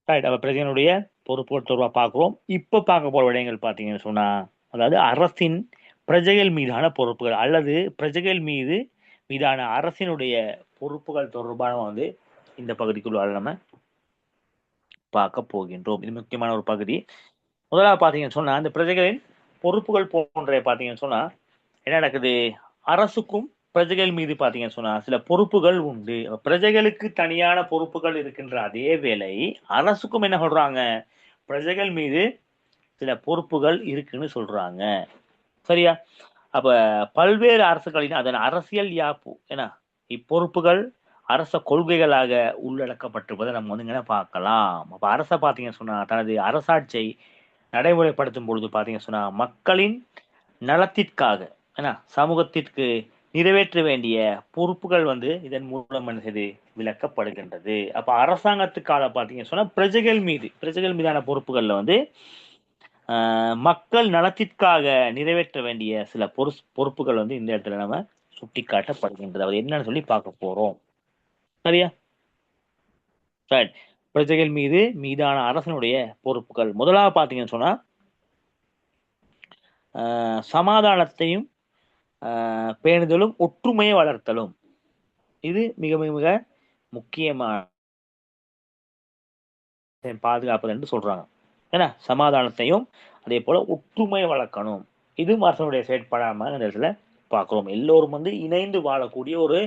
ரைட். அப்ப பிரஜைகளுடைய பொறுப்புகள் தொடர்பாக பார்க்கிறோம். இப்ப பார்க்க போற விடயங்கள் பார்த்தீங்கன்னு சொன்னா அதாவது அரசின் பிரஜைகள் மீதான பொறுப்புகள் அல்லது பிரஜைகள் மீதான அரசினுடைய பொறுப்புகள் தொடர்பான வந்து இந்த பகுதிக்குள்ள நம்ம பார்க்க போகின்றோம். இது முக்கியமான ஒரு பகுதி. முதலாவது பார்த்தீங்கன்னு சொன்னா இந்த பிரஜைகளின் பொறுப்புகள் போன்ற பார்த்தீங்கன்னு சொன்னா என்ன நடக்குது? அரசுக்கும் பிரஜைகள் மீது பார்த்தீங்கன்னு சொன்னா சில பொறுப்புகள் உண்டு. பிரஜைகளுக்கு தனியான பொறுப்புகள் இருக்கின்ற அதே வேளை அரசுக்கும் என்ன சொல்றாங்க? பிரஜைகள் மீது சில பொறுப்புகள் இருக்குன்னு சொல்றாங்க. சரியா? அப்ப பல்வேறு அரசுகளின் அதன் அரசியல் யாப்பு இப்பொறுப்புகள் அரச கொள்கைகளாக உள்ளடக்கப்பட்டிருப்பதை நம்ம வந்து பார்க்கலாம். அப்ப அரசை பார்த்தீங்கன்னு சொன்னா தனது அரசாட்சியை நடைமுறைப்படுத்தும் பொழுது பார்த்தீங்கன்னு சொன்னா மக்களின் நலத்திற்காக சமூகத்திற்கு நிறைவேற்ற வேண்டிய பொறுப்புகள் வந்து இதன் மூலம் விளக்கப்படுகின்றது. அப்ப அரசாங்கத்துக்காக பார்த்தீங்கன்னு சொன்னா பிரஜைகள் மீதான பொறுப்புகள்ல வந்து மக்கள் நலத்திற்காக நிறைவேற்ற வேண்டிய சில பொறுப்புகள் வந்து இந்த இடத்துல நம்ம சுட்டிக்காட்டப்படுகின்றது. அது என்னன்னு சொல்லி பார்க்க போறோம். சரியா? பிரஜைகள் மீதான அரசனுடைய பொறுப்புகள் முதலாவது பார்த்தீங்கன்னு சொன்னா சமாதானத்தையும் பேணுதலும் ஒற்றுமையை வளர்த்தலும். இது மிக மிக மிக முக்கியமான பாதுகாப்பது என்று சொல்றாங்க. சமாதானத்தையும் அதே போல ஒற்றுமையை வளர்க்கணும். இது அரசனுடைய செயற்பாடாம இந்த இடத்துல பார்க்கிறோம். எல்லோரும் வந்து இணைந்து வாழக்கூடிய ஒரு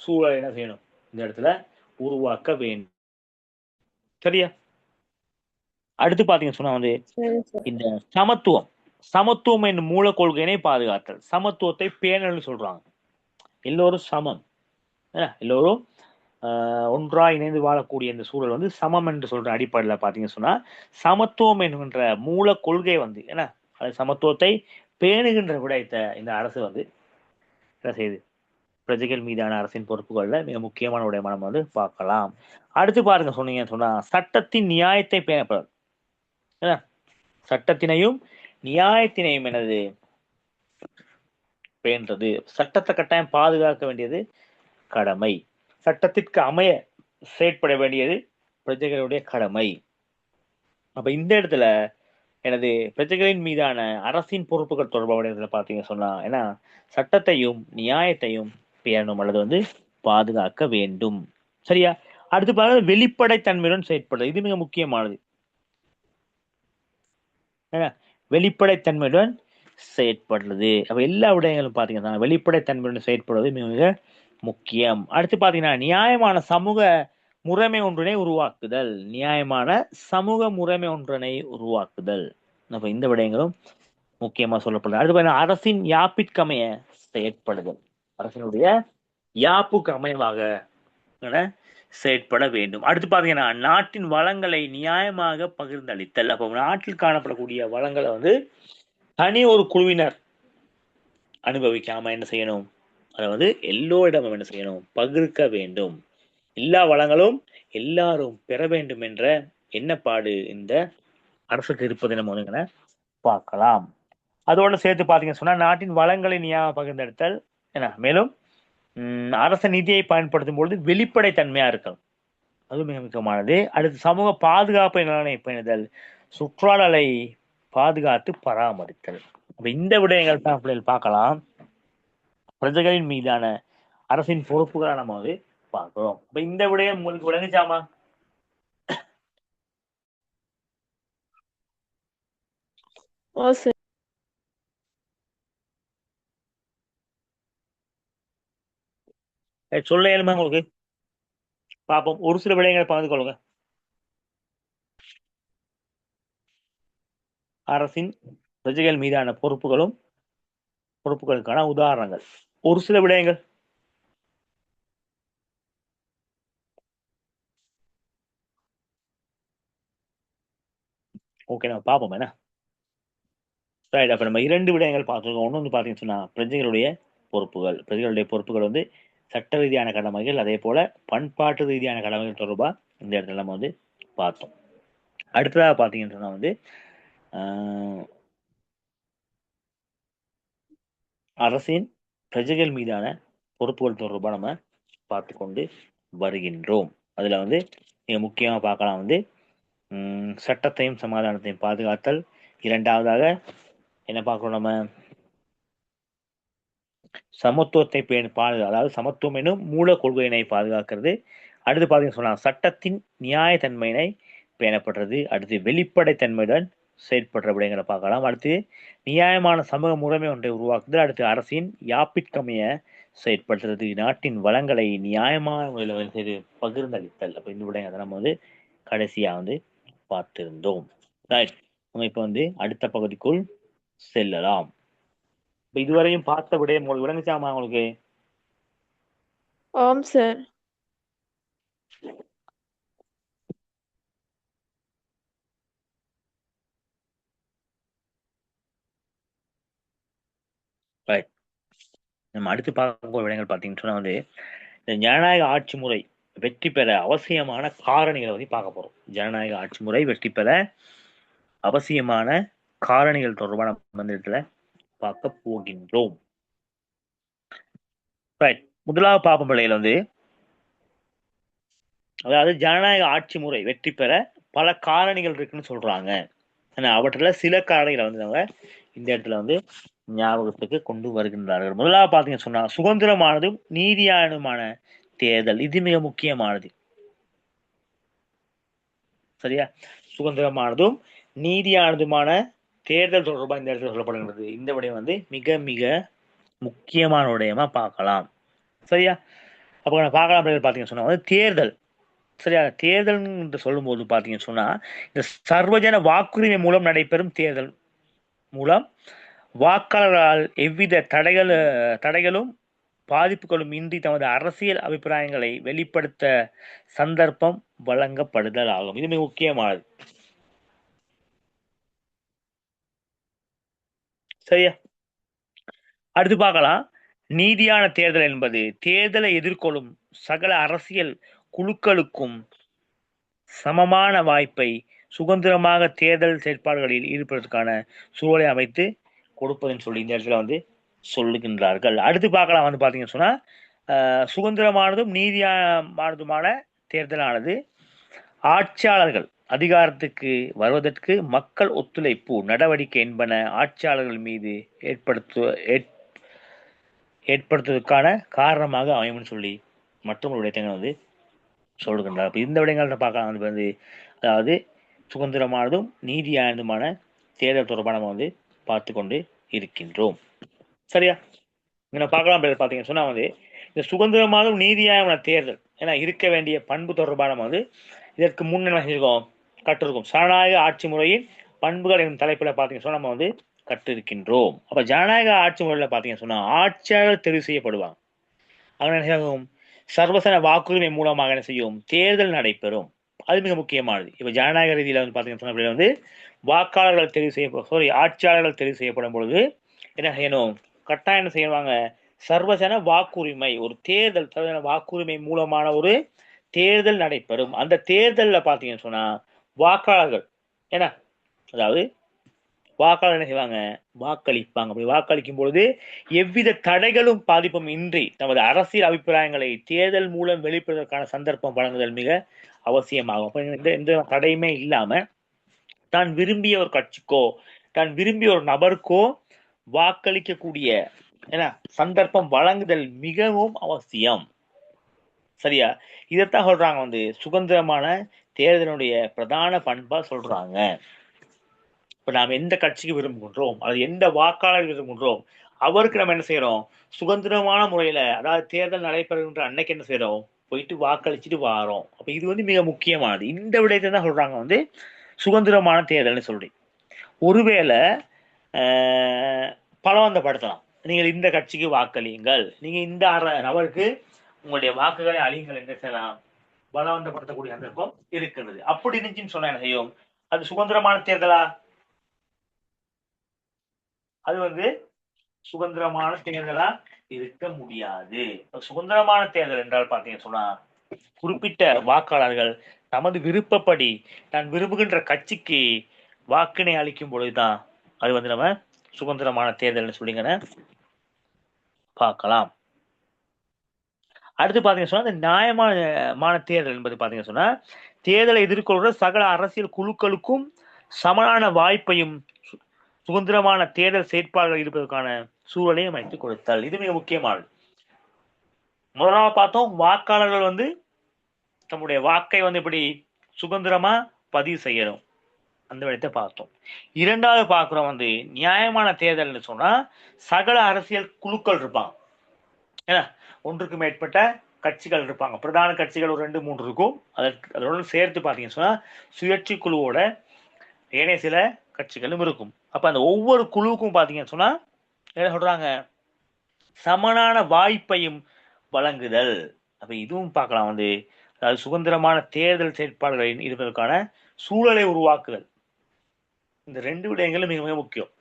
சூழலை என்ன செய்யணும்? இந்த இடத்துல உருவாக்க வேண்டும். சரியா? அடுத்து பாத்தீங்கன்னு சொன்னா வந்து சரி சார். இந்த சமத்துவம் சமத்துவம் என்னும் மூல கொள்கையினை பாதுகாத்தல். சமத்துவத்தை பேணல்னு சொல்றாங்க. எல்லோரும் சமம், எல்லோரும் ஒன்றாய் இணைந்து வாழக்கூடிய இந்த சூழல் வந்து சமம் என்று சொல்ற அடிப்படையில் பாத்தீங்கன்னு சொன்னா சமத்துவம் என்கின்ற மூல கொள்கை வந்து என்ன, அது சமத்துவத்தை பேணுகின்ற விடயத்தை இந்த அரசு வந்து என்ன செய்யுது, பிரஜைகள் மீதான அரசின் பொறுப்புகள்ல மிக முக்கியமான விடயமா நம்ம வந்து பார்க்கலாம். அடுத்து பாருங்க, சொன்னீங்கன்னு சொன்னா சட்டத்தின் நியாயத்தை பேணப்படுறது. என்ன, சட்டத்தினையும் நியாயத்தினையும் என்னது பேணுறது. சட்டத்தை கட்டாயம் பாதுகாக்க வேண்டியது கடமை, சட்டத்திற்கு அமைய செயற்பட வேண்டியது பிரஜைகளுடைய கடமை. அப்ப இந்த இடத்துல எனது பிரஜைகளின் மீதான அரசின் பொறுப்புகள் தொடர்பாக பாத்தீங்க சொன்னா ஏன்னா சட்டத்தையும் நியாயத்தையும் பேணணும் அல்லது வந்து பாதுகாக்க வேண்டும். சரியா? அடுத்து பாருங்க, வெளிப்படைத்தன்மையுடன் செயற்படுறது. இது மிக முக்கியமானது. வெளிப்படைத்தன்மையுடன் செயற்படுறது. அப்ப எல்லா விடயங்களும் பாத்தீங்கன்னா வெளிப்படைத்தன்மையுடன் செயற்படுவது மிக மிக முக்கியம். அடுத்து பாத்தீங்கன்னா நியாயமான சமூக முறைமை ஒன்றினை உருவாக்குதல். நியாயமான சமூக முறைமை ஒன்றினை உருவாக்குதல். அப்ப இந்த விடயங்களும் முக்கியமா சொல்லப்படுது. அடுத்து பாத்தீங்கன்னா அரசின் யாப்பிற்கமைய செயற்படுதல். அரசினுடைய யாப்புக்கு அமைவாக செயற்பட வேண்டும். அடுத்து பாத்தீங்கன்னா நாட்டின் வளங்களை நியாயமாக பகிர்ந்தளித்தல். அப்போ நாட்டில் காணப்படக்கூடிய வளங்களை வந்து தனி ஒரு குழுவினர் அனுபவிக்காம என்ன செய்யணும், அதை வந்து எல்லோரிடமும் என்ன செய்யணும், பகிர்க்க வேண்டும். எல்லா வளங்களும் எல்லாரும் பெற வேண்டும் என்ற எண்ணப்பாடு இந்த அரசுக்கு இருப்பதை நம்ம வந்து பார்க்கலாம். அதோட சேர்த்து பாத்தீங்கன்னு சொன்னா நாட்டின் வளங்களை நியாயமாக பகிர்ந்தெடுத்தல் என்ன, மேலும் அரச நிதியை பயன்படுத்தும் பொழுது வெளிப்படைத்தன்மையா இருக்கணும், அது மிக முக்கியமானது. அடுத்து சமூக பாதுகாப்பு நலனை பேணுதல், சுற்றாடலை பாதுகாத்து பராமரித்தல். அப்ப இந்த விடயங்கள் தான் பிள்ளைகள் பார்க்கலாம் பிரஜைகளின் மீதான அரசின் பொறுப்புகளை நம்ம வந்து பார்க்கிறோம். அப்ப இந்த விடயம் உங்களுக்கு விளங்குச்சாமா? ஓ சார். சொல்ல இயலுமா உங்களுக்கு? பார்ப்போம், ஒரு சில விடயங்களை பகிர்ந்து கொள்ளுங்க. அரசின் பிரஜைகள் மீதான பொறுப்புகளுக்கான உதாரணங்கள் ஒரு சில விடயங்கள். ஓகே, நம்ம பார்ப்போம். என்ன ரைட், அப்ப நம்ம 2 விடயங்கள் பார்த்துருக்கோம். ஒன்று வந்து பார்த்தீங்கன்னு சொன்னா பிரஜைகளுடைய பொறுப்புகள். பிரஜைகளுடைய பொறுப்புகள் வந்து சட்ட ரீதியான கடமைகள், அதே போல பண்பாட்டு ரீதியான கடமைகள் தொடர்பா இந்த இடத்துல நம்ம வந்து பார்த்தோம். அடுத்ததாக பார்த்தீங்கன்னு சொன்னா வந்து அரசின் பிரஜைகள் மீதான பொறுப்புகள் தொடர்பாக நம்ம பார்த்து கொண்டு வருகின்றோம். அதுல வந்து மிக முக்கியமா பார்க்கலாம் வந்து சட்டத்தையும் சமாதானத்தையும் பாதுகாத்தல். இரண்டாவதாக என்ன பார்க்கணும், நம்ம சமத்துவத்தை அதாவது சமத்துவம் எனும் மூல கொள்கையினை பாதுகாக்கிறது. அடுத்து பார்த்தீங்கன்னு சொன்னா சட்டத்தின் நியாயத்தன்மையினை பேணப்படுறது. அடுத்து வெளிப்படைத்தன்மையுடன் செயற்படுற விடயங்களை பார்க்கலாம். அடுத்து நியாயமான சமூக முறைமை ஒன்றை உருவாக்குதல். அடுத்து அரசின் யாப்பிற்கமைய செயற்படுத்துறது. நாட்டின் வளங்களை நியாயமான முறையில் செய்து பகிர்ந்தளித்தல். அப்ப இந்த விடயங்களை நம்ம வந்து கடைசியா வந்து பார்த்திருந்தோம். ரைட், நம்ம இப்ப வந்து அடுத்த பகுதிக்குள் செல்லலாம். இதுவரையும் பார்த்த விடயம் உங்களுக்கு விளங்குச்சாமா உங்களுக்கு? ஆம் சார். ரைட், நம்ம அடுத்து பார்க்க விடயங்கள் பார்த்தீங்கன்னு சொன்னா வந்து இந்த ஜனநாயக ஆட்சி முறை வெற்றி பெற அவசியமான காரணிகளை பத்தி பார்க்க போறோம். ஜனநாயக ஆட்சி முறை வெற்றி பெற அவசியமான காரணிகள் தொடர்பான மந்திரத்துல பார்க்க போகின்றோம். ரைட், முதலாவது பாப்பம் பிள்ளைகள் வந்து அதாவது ஜனநாயக ஆட்சி முறை வெற்றி பெற பல காரணிகள் இருக்குன்னு சொல்றாங்க. அவற்றுல சில காரணிகளை வந்து நம்ம இந்த இடத்துல வந்து ஞாபகத்துக்கு கொண்டு வருகின்றார்கள். முதலாவது பாத்தீங்கன்னு சொன்னா சுதந்திரமானதும் நீதியானதுமான தேர்தல். இது மிக முக்கியமானது. சரியா? சுதந்திரமானதும் நீதியானதுமான தேர்தல் தொடர்பாக இந்த இடத்துல சொல்லப்படுகிறது. இந்த விடயம் வந்து மிக மிக முக்கியமான விடயமா பார்க்கலாம். சரியா? அப்ப பார்க்கலாம் பாத்தீங்கன்னு சொன்னா வந்து தேர்தல் சரியா? தேர்தல் என்று சொல்லும்போது பாத்தீங்கன்னு சொன்னா இந்த சர்வஜன வாக்குரிமை மூலம் நடைபெறும் தேர்தல் மூலம் வாக்காளர்களால் எவ்வித தடைகளும் பாதிப்புகளும் இன்றி தமது அரசியல் அபிப்பிராயங்களை வெளிப்படுத்த சந்தர்ப்பம் வழங்கப்படுதல் ஆகும். இது மிக முக்கியமானது. சரியா? அடுத்து பார்க்கலாம். நீதியான தேர்தல் என்பது தேர்தலை எதிர்கொள்ளும் சகல அரசியல் குழுக்களுக்கும் சமமான வாய்ப்பை சுதந்திரமாக தேர்தல் செயற்பாடுகளில் ஈடுபடுவதற்கான சூழலை அமைத்து கொடுப்பதுன்னு சொல்லி இந்த இடத்துல வந்து சொல்லுகின்றார்கள். அடுத்து பார்க்கலாம் வந்து பார்த்தீங்கன்னு சொன்னா சுதந்திரமானதும் நீதியானதுமான தேர்தலானது ஆட்சியாளர்கள் அதிகாரத்துக்கு வருவதற்கு மக்கள் ஒத்துழைப்பு நடவடிக்கை என்பன ஆட்சியாளர்கள் மீது ஏற்படுத்துவதற்கான காரணமாக அமையும்னு சொல்லி மற்றும் ஒரு விடயத்தை வந்து சொல்லுகின்றார். அப்போ இந்த விடயங்கள்ட்ட பார்க்கலாம் வந்து அதாவது சுதந்திரமானதும் நீதியானதுமான தேர்தல் தொடர்பாக நம்ம வந்து பார்த்து கொண்டு இருக்கின்றோம். சரியா? இங்க பார்க்கலாம் பார்த்தீங்கன்னு சொன்னா வந்து இந்த சுதந்திரமானதும் நீதியான தேர்தல் ஏன்னா இருக்க வேண்டிய பண்பு தொடர்பாக நம்ம வந்து இதற்கு முன் என்ன செஞ்சிருக்கோம் கற்றிருக்கோம். ஜனநாயக ஆட்சி முறையின் பண்புகள் எனும் தலைப்பில் பார்த்தீங்கன்னு சொன்னா நம்ம வந்து கற்றிருக்கின்றோம். அப்ப ஜனநாயக ஆட்சி முறையில் பார்த்தீங்கன்னு சொன்னா ஆட்சியாளர் தெரிவு செய்யப்படுவாங்க. அவங்க என்ன செய்யும் சர்வசன வாக்குரிமை மூலமாக என்ன செய்யும் தேர்தல் நடைபெறும். அது மிக முக்கியமானது. இப்ப ஜனநாயக ரீதியில வந்து பாத்தீங்கன்னா வந்து வாக்காளர்கள் தெரிவு செய்ய ஆட்சியாளர்கள் தெரிவு செய்யப்படும் பொழுது என்ன செய்யணும் கட்டாயம் என்ன செய்வாங்க சர்வஜன வாக்குரிமை ஒரு தேர்தல் வாக்குரிமை மூலமான ஒரு தேர்தல் நடைபெறும். அந்த தேர்தல்ல பாத்தீங்கன்னு சொன்னா வாக்காளர்கள் ஏன்னா அதாவது வாக்காளர் என்ன செய்வாங்க வாக்களிப்பாங்க. அப்படி வாக்களிக்கும் பொழுது எவ்வித தடைகளும் பாதிப்பும் இன்றி தமது அரசியல் அபிப்பிராயங்களை தேர்தல் மூலம் வெளிப்படுவதற்கான சந்தர்ப்பம் வழங்குதல் மிக அவசியமாகும். எந்த தடையுமே இல்லாம தான் விரும்பிய ஒரு கட்சிக்கோ தான் விரும்பிய ஒரு நபருக்கோ வாக்களிக்கக்கூடிய சந்தர்ப்பம் வழங்குதல் மிகவும் அவசியம். சரியா? இதைத்தான் சொல்றாங்க வந்து சுதந்திரமான தேர்தலுடைய பிரதான பண்பா சொல்றாங்க. இப்ப நாம் எந்த கட்சிக்கு விரும்புகின்றோம் அல்லது எந்த வாக்காளர் விரும்புகின்றோம் அவருக்கு நம்ம என்ன செய்யறோம் சுதந்திரமான முறையில அதாவது தேர்தல் நடைபெறுகின்ற அன்னைக்கு என்ன செய்யறோம் போயிட்டு வாக்களிச்சுட்டு வாரோம். அப்ப இது வந்து மிக முக்கியமானது. இந்த விடயத்தை தான் சொல்றாங்க வந்து சுதந்திரமான தேர்தல்னு சொல்லி. ஒருவேளை பலவந்தப்படுத்தலாம். நீங்கள் இந்த கட்சிக்கு வாக்களியுங்கள், நீங்க இந்த நபருக்கு உங்களுடைய வாக்குகளை அழியுங்கள் என்று செய்யலாம் பலவந்தப்படுத்தக்கூடிய சந்தர்ப்பம் இருக்கிறது. அப்படி இருந்துச்சுன்னு சொன்னா என்ன செய்யும் அது சுதந்திரமான தேர்தலா? அது வந்து சுதந்திரமான தேர்தலா இருக்க முடியாது. சுதந்திரமான தேர்தல் என்றால் பாத்தீங்கன்னு சொன்னா குறிப்பிட்ட வாக்காளர்கள் தமது விருப்பப்படி தான் விரும்புகின்ற கட்சிக்கு வாக்கினை அளிக்கும் பொழுதுதான் அது வந்து நம்ம சுதந்திரமான தேர்தல் சொல்லிங்கன்னு பார்க்கலாம். அடுத்து பாத்தீங்கன்னு சொன்னா நியாயமான தேர்தல் என்பது பாத்தீங்கன்னு சொன்னா தேர்தலை எதிர்கொள்கிற சகல அரசியல் குழுக்களுக்கும் சமனான வாய்ப்பையும் சுதந்திரமான தேர்தல் செயற்பாடுகள் இருப்பதற்கான சூழலை அமைத்து கொடுத்தல். இது மிக முக்கியமானது. முதலாவது பார்த்தோம் வாக்காளர்கள் வந்து தம்முடைய வாக்கை வந்து இப்படி சுதந்திரமா பதிவு செய்யணும். அந்த விடத்தை பார்த்தோம். இரண்டாவது பார்க்கிறோம் வந்து நியாயமான தேர்தல்னு சொன்னா சகல அரசியல் குழுக்கள் இருப்பாங்க. ஏன்னா ஒன்றுக்கு மேற்பட்ட கட்சிகள் இருப்பாங்க. பிரதான கட்சிகள் ஒரு 2-3 இருக்கும். அதோட சேர்த்து பார்த்தீங்கன்னு சொன்னா சுயேட்சை குழுவோட ஏனைய சில கட்சிகளும் இருக்கும். அப்ப அந்த ஒவ்வொரு குழுவுக்கும் பாத்தீங்கன்னு சொன்னா என்ன சொல்றாங்க சமனான வாய்ப்பையும் வழங்குதல். அப்ப இதுவும் பார்க்கலாம் வந்து அதாவது சுதந்திரமான தேர்தல் செயற்பாடுகளின் இருப்பதற்கான சூழலை உருவாக்குதல். இந்த 2 விடயங்களும் மிக மிக முக்கியம்.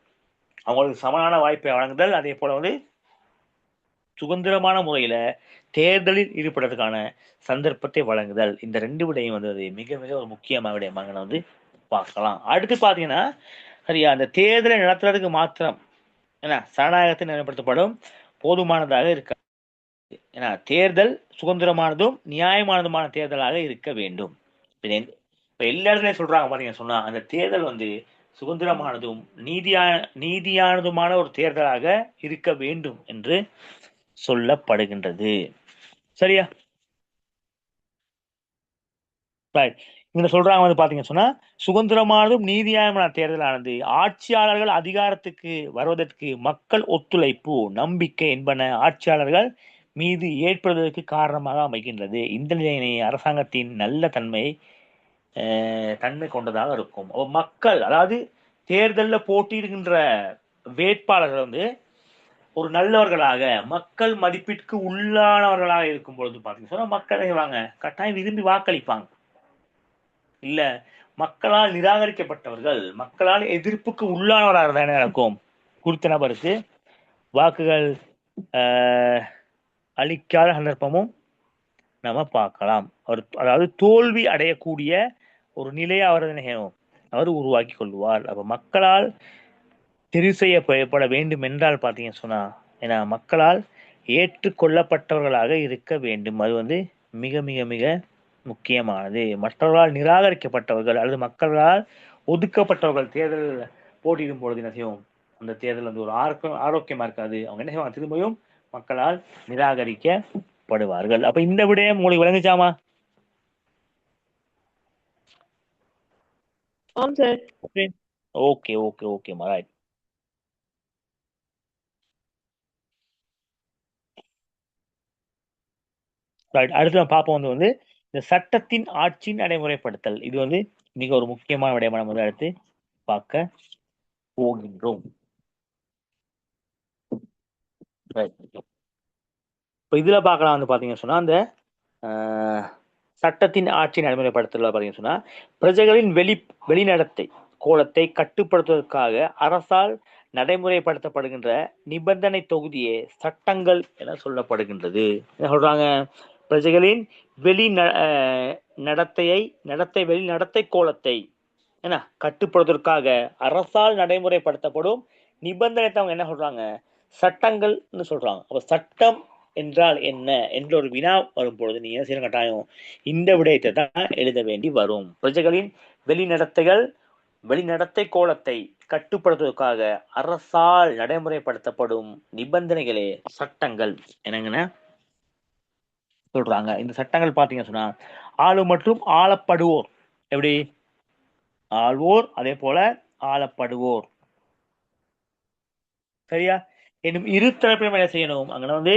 அவங்களுக்கு சமனான வாய்ப்பை வழங்குதல், அதே போல வந்து சுதந்திரமான முறையில தேர்தலில் ஈடுபடுறதுக்கான சந்தர்ப்பத்தை வழங்குதல். இந்த 2 விடயம் வந்து மிக மிக ஒரு முக்கியமான விடயமாக வந்து பார்க்கலாம். அடுத்து பாத்தீங்கன்னா சரியா அந்த தேர்தலை நடத்துறதுக்கு மாத்திரம் ஏன்னா ஜனநாயகத்தில் நிலைப்படுத்தப்படும் போதுமானதாக இருக்க ஏன்னா தேர்தல் சுதந்திரமானதும் நியாயமானதுமான தேர்தலாக இருக்க வேண்டும். இப்ப எல்லா இடத்துலயும் சொல்றாங்க பாத்தீங்க சொன்னா அந்த தேர்தல் வந்து சுதந்திரமானதும் நீதியானதுமான ஒரு தேர்தலாக இருக்க வேண்டும் என்று சொல்லப்படுகின்றது. சரியா? இவங்க சொல்றாங்க வந்து பாத்தீங்க சொன்னா சுதந்திரமானதும் நீதியாயமான தேர்தலானது ஆட்சியாளர்கள் அதிகாரத்துக்கு வருவதற்கு மக்கள் ஒத்துழைப்பு நம்பிக்கை என்பன ஆட்சியாளர்கள் மீது ஏற்படுவதற்கு காரணமாக அமைகின்றது. இந்த நிலையினை அரசாங்கத்தின் நல்ல தன்மை கொண்டதாக இருக்கும். மக்கள், அதாவது தேர்தலில் போட்டியிடுகின்ற வேட்பாளர்கள் வந்து ஒரு நல்லவர்களாக, மக்கள் மதிப்பிற்கு உள்ளானவர்களாக இருக்கும் பொழுது பார்த்தீங்கன்னா சொன்னா மக்கள் வாங்க கட்டாயம் விரும்பி வாக்களிப்பாங்க. இல்ல மக்களால் நிராகரிக்கப்பட்டவர்கள், மக்களால் எதிர்ப்புக்கு உள்ளானவராக இருந்தா என்ன நடக்கும்? குறித்த நபருக்கு வாக்குகள் அளிக்காத சந்தர்ப்பமும் நம்ம பார்க்கலாம். அவர் அதாவது தோல்வி அடையக்கூடிய ஒரு நிலையை அவர் உருவாக்கி கொள்வார். அப்ப மக்களால் தெரிவு செய்யப்பட வேண்டும் என்றால் பார்த்தீங்கன்னு சொன்னா, ஏன்னா மக்களால் ஏற்றுக்கொள்ளப்பட்டவர்களாக இருக்க வேண்டும். அது வந்து மிக மிக மிக முக்கியமானது. மற்றவர்களால் நிராகரிக்கப்பட்டவர்கள் அல்லது மக்களால் ஒதுக்கப்பட்டவர்கள் தேர்தல் போட்டியிடும் பொழுது என்ன செய்யும்? அந்த தேர்தல் வந்து ஒரு ஆரோக்கியமா இருக்காது. அவங்க என்ன செய்வாங்க? திரும்பியும் மக்களால் நிராகரிக்கப்படுவார்கள். அப்ப இந்த விடயம் உங்களுக்கு விளங்குச்சாமா? ஆம் sir. Okay okay okay right. அடுத்து நம்ம பார்ப்போம் வந்து இந்த சட்டத்தின் ஆட்சி நடைமுறைப்படுத்தல். இது வந்து மிக ஒரு முக்கியமான விடயமா நம்ம வந்து அடுத்து பார்க்க போகின்றோம். இப்போ இதுல பார்க்கலாம் வந்து பாத்தீங்கன்னு சொன்னா, அந்த சட்டத்தின் ஆட்சி நடைமுறைப்படுத்தல பாத்தீங்கன்னு சொன்னா, பிரஜைகளின் வெளிநடத்தை கோலத்தை கட்டுப்படுத்துவதற்காக அரசால் நடைமுறைப்படுத்தப்படுகின்ற நிபந்தனை தொகுதியே சட்டங்கள் என சொல்லப்படுகின்றது. என்ன சொல்றாங்க? பிரஜைகளின் வெளிநடத்தை கோலத்தை என்ன கட்டுப்படுத்துவதற்காக அரசால் நடைமுறைப்படுத்தப்படும் நிபந்தனை அவங்க என்ன சொல்றாங்க? சட்டங்கள்னு சொல்றாங்க. அப்ப சட்டம் என்றால் என்ன என்ற ஒரு வினா வரும் பொழுது நீ என்ன செய்யணும்? கட்டாயம் இந்த விடயத்தை தான் எழுத வேண்டி வரும். பிரஜைகளின் வெளிநடத்தை கோலத்தை கட்டுப்படுத்துவதற்காக அரசால் நடைமுறைப்படுத்தப்படும் நிபந்தனைகளே சட்டங்கள் என்னங்கன்னு சொல்றாங்க. இந்த சட்டங்கள் பாத்தீங்க சொன்னா, ஆளு மற்றும் ஆளப்படுவோர், எப்படி ஆள்வோர் அதே போல ஆளப்படுவோர், சரியா? என்னும் இரு தரப்பிலும் என்ன செய்யணும்? அங்க வந்து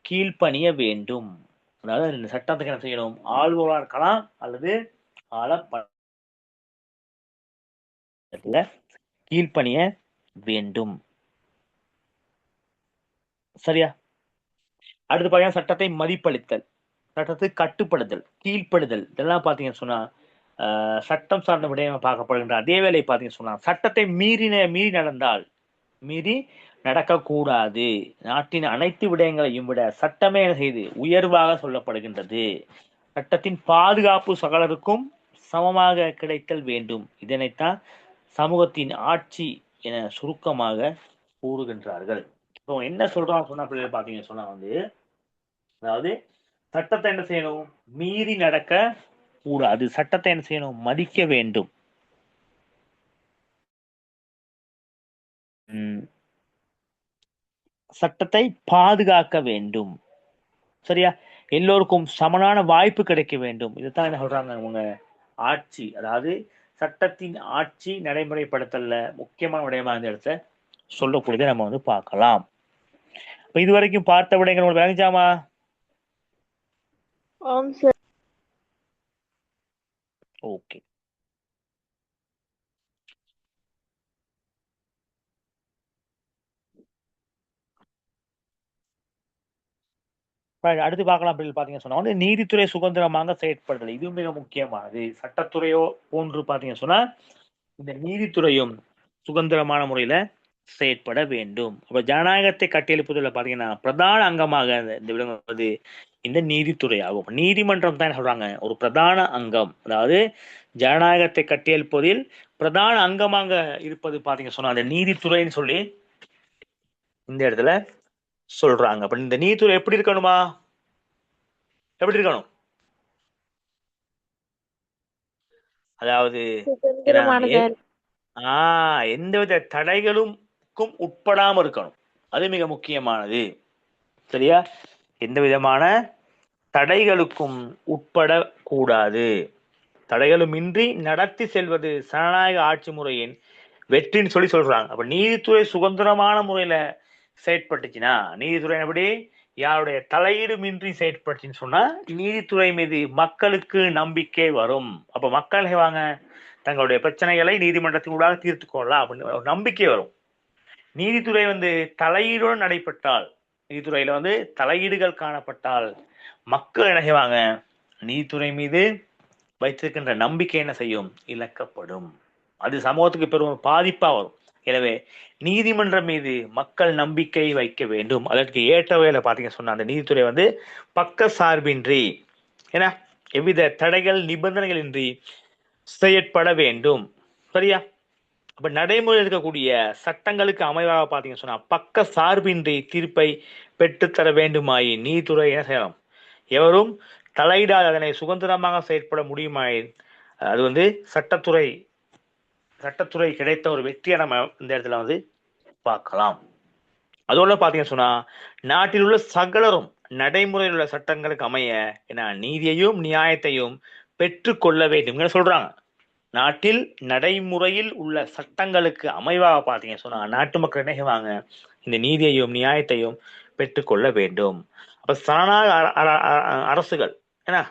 கீழ்ப்பணிய வேண்டும். அதாவது இந்த சட்டத்துக்கு என்ன செய்யணும்? ஆள்வோரா இருக்கலாம் அல்லது கீழ்ப்பணிய வேண்டும். சரியா? அடுத்து பாத்தீங்கன்னா சட்டத்தை மதிப்பளித்தல், சட்டத்தை கட்டுப்படுதல், கீழ்ப்படுதல், இதெல்லாம் பாத்தீங்கன்னு சொன்னா சட்டம் சார்ந்த விடயமா பார்க்கப்படுகின்ற அதே வேலை பாத்தீங்கன்னு சொன்னா, சட்டத்தை மீறி நடக்கக்கூடாது. நாட்டின் அனைத்து விடயங்களையும் விட சட்டமே என்ன செய்து உயர்வாக சொல்லப்படுகின்றது. சட்டத்தின் பாதுகாப்பு சகலருக்கும் சமமாக கிடைத்தல் வேண்டும். இதனைத்தான் சமூகத்தின் ஆட்சி என சுருக்கமாக கூறுகின்றார்கள். இப்போ என்ன சொல்றாங்க சொன்னா பாத்தீங்கன்னு சொன்னா வந்து, அதாவது சட்டத்தை என்ன செய்யணும்? மீறி நடக்க கூடாது. சட்டத்தை என்ன செய்யணும்? மதிக்க வேண்டும். சட்டத்தை பாதுகாக்க வேண்டும். சரியா? எல்லோருக்கும் சமனான வாய்ப்பு கிடைக்க வேண்டும். இதுதான் என்ன சொல்றாங்க அவங்க ஆட்சி, அதாவது சட்டத்தின் ஆட்சி நடைமுறைப்படுத்தல முக்கியமான விடயமா இந்த இடத்த சொல்லக்கூடியதை நம்ம வந்து பார்க்கலாம். இப்ப இதுவரைக்கும் பார்த்த விடயங்கள் உங்களுக்கு விளங்குச்சாமா? ஆம் சார். ஓகே. அடுத்து பார்க்கலாம். அப்படின்னு பாத்தீங்கன்னு சொன்னா வந்து நீதித்துறை சுதந்திரமாக செயற்படுதல், இது மிக முக்கியமானது. சட்டத்துறையோ போன்று பாத்தீங்கன்னு சொன்னா இந்த நீதித்துறையும் சுதந்திரமான முறையில செயற்பட வேண்டும். அப்ப ஜனநாயகத்தை கட்டியெழுப்புதல பாத்தீங்கன்னா பிரதான அங்கமாக இந்த விளங்குவது இந்த நீதித்துறை ஆகும். நீதிமன்றம் தான் சொல்றாங்க ஒரு பிரதான அங்கம், அதாவது ஜனநாயகத்தை கட்டியெழுப்பதில் பிரதான அங்கமாக இருப்பது பாத்தீங்க சொன்னா அந்த நீதித்துறைன்னு சொல்லி இந்த இடத்துல சொல்றாங்க. அப்ப இந்த நீதித்துறை எப்படி இருக்கணுமா? எப்படி இருக்கணும்? அதாவது எந்தவித தடைகளுக்கும் உட்படாம இருக்கணும். அது மிக முக்கியமானது. சரியா? எந்த விதமான தடைகளுக்கும் உட்படக்கூடாது. தடைகளுமின்றி நடத்தி செல்வது ஜனநாயக ஆட்சி முறையின் வெற்றின்னு சொல்லி சொல்றாங்க. அப்ப நீதித்துறை சுதந்திரமான முறையில செயற்பட்டுச்சுன்னா, நீதித்துறை எப்படி யாருடைய தலையீடுமின்றி செயற்பட்டுச்சுன்னு சொன்னா நீதித்துறை மீது மக்களுக்கு நம்பிக்கை வரும். அப்ப மக்கள் வாங்க தங்களுடைய பிரச்சனைகளை நீதிமன்றத்தின் ஊடாக தீர்த்து கொள்ளலாம் அப்படின்னு ஒரு நம்பிக்கை வரும். நீதித்துறை தலையீடுடன் நடைபெற்றால், நீதித்துறையில தலையீடுகள் காணப்பட்டால் மக்கள் என்ன செய்வாங்க, நீதித்துறை மீது வைத்திருக்கின்ற நம்பிக்கை என்ன செய்யும், இழக்கப்படும். அது சமூகத்துக்கு பெரும் பாதிப்பா வரும். எனவே நீதிமன்றம் மீது மக்கள் நம்பிக்கை வைக்க வேண்டும். அதற்கு ஏற்ற வகையில பாத்தீங்க சொன்னா அந்த நீதித்துறை பக்க சார்பின்றி, ஏன்னா எவ்வித தடைகள் நிபந்தனைகள் இன்றி செயற்பட வேண்டும். சரியா? அப்ப நடைமுறை இருக்கக்கூடிய சட்டங்களுக்கு அமைவாக பாத்தீங்க சொன்னா பக்க சார்பின்றி தீர்ப்பை பெற்றுத்தர வேண்டுமாயின் நீதித்துறை என்ன செய்யலாம், எவரும் தலையிடாத அதனை சுதந்திரமாக செயற்பட முடியுமாயின் அது சட்டத்துறை கிடைத்த ஒரு வெற்றியை நம்ம இந்த இடத்துல பார்க்கலாம். அதோட பாத்தீங்க சொன்னா நாட்டில் உள்ள சகலரும் நடைமுறையில் உள்ள சட்டங்களுக்கு அமைய ஏன்னா நீதியையும் நியாயத்தையும் பெற்றுக்கொள்ள வேண்டும் சொல்றாங்க. நாட்டில் நடைமுறையில் உள்ள சட்டங்களுக்கு அமைவாக பாத்தீங்க சொன்னா நாட்டு மக்கள் என்ன செய்வாங்க, இந்த நீதியையும் நியாயத்தையும் பெற்றுக்கொள்ள வேண்டும். அப்ப சனநாயக அரசுகள் ஏன்னா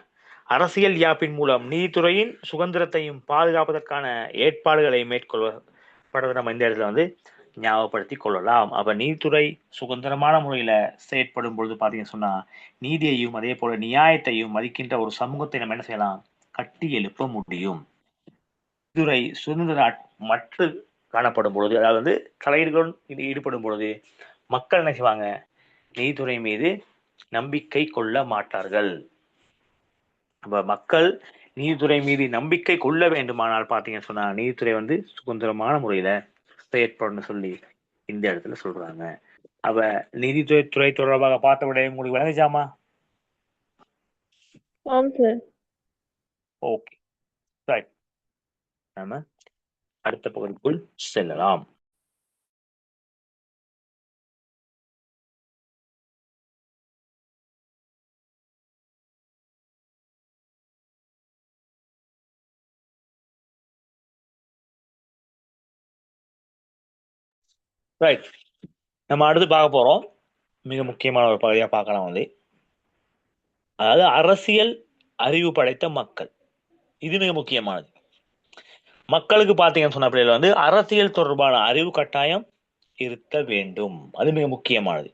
அரசியல் யாப்பின் மூலம் நீதித்துறையின் சுதந்திரத்தையும் பாதுகாப்பதற்கான ஏற்பாடுகளை மேற்கொள்ளப்படுவதை நம்ம இந்த இடத்துல ஞாபகப்படுத்திக் கொள்ளலாம். அப்ப நீதித்துறை சுதந்திரமான முறையில செயற்படும் பொழுது பாத்தீங்க சொன்னா நீதியையும் அதே போல நியாயத்தையும் மதிக்கின்ற ஒரு சமூகத்தை நம்ம என்ன செய்யலாம், கட்டி எழுப்ப முடியும். நீதித்துறை சுதந்திரமற்று காணப்படும் பொழுது, அதாவது தலையீடுகளுடன் ஈடுபடும் பொழுது மக்கள் என்ன செய்வாங்க, நீதித்துறை மீது நம்பிக்கை கொள்ள மாட்டார்கள். அப்ப மக்கள் நீதித்துறை மீது நம்பிக்கை கொள்ள வேண்டுமானால் பாத்தீங்கன்னு சொன்னா நீதித்துறை சுதந்திரமான முறையில செயற்படும் சொல்லி இந்த இடத்துல சொல்றாங்க. அப்ப நீதித்துறை தொடர்பாக பார்த்த விட உங்களுக்கு விளங்குச்சாமா? Okay, right. நாம அடுத்த பகுதிக்குள் செல்லலாம். ரைட், நம்ம அடுத்து பார்க்க போறோம் மிக முக்கியமான ஒரு பகுதியா பார்க்கலாம் அதாவது அரசியல் அறிவு படைத்த மக்கள். இது மிக முக்கியமானது. மக்களுக்கு பாத்தீங்கன்னு சொன்ன பிள்ளைகள் அரசியல் தொடர்பான அறிவு கட்டாயம் இருக்க வேண்டும். அது மிக முக்கியமானது.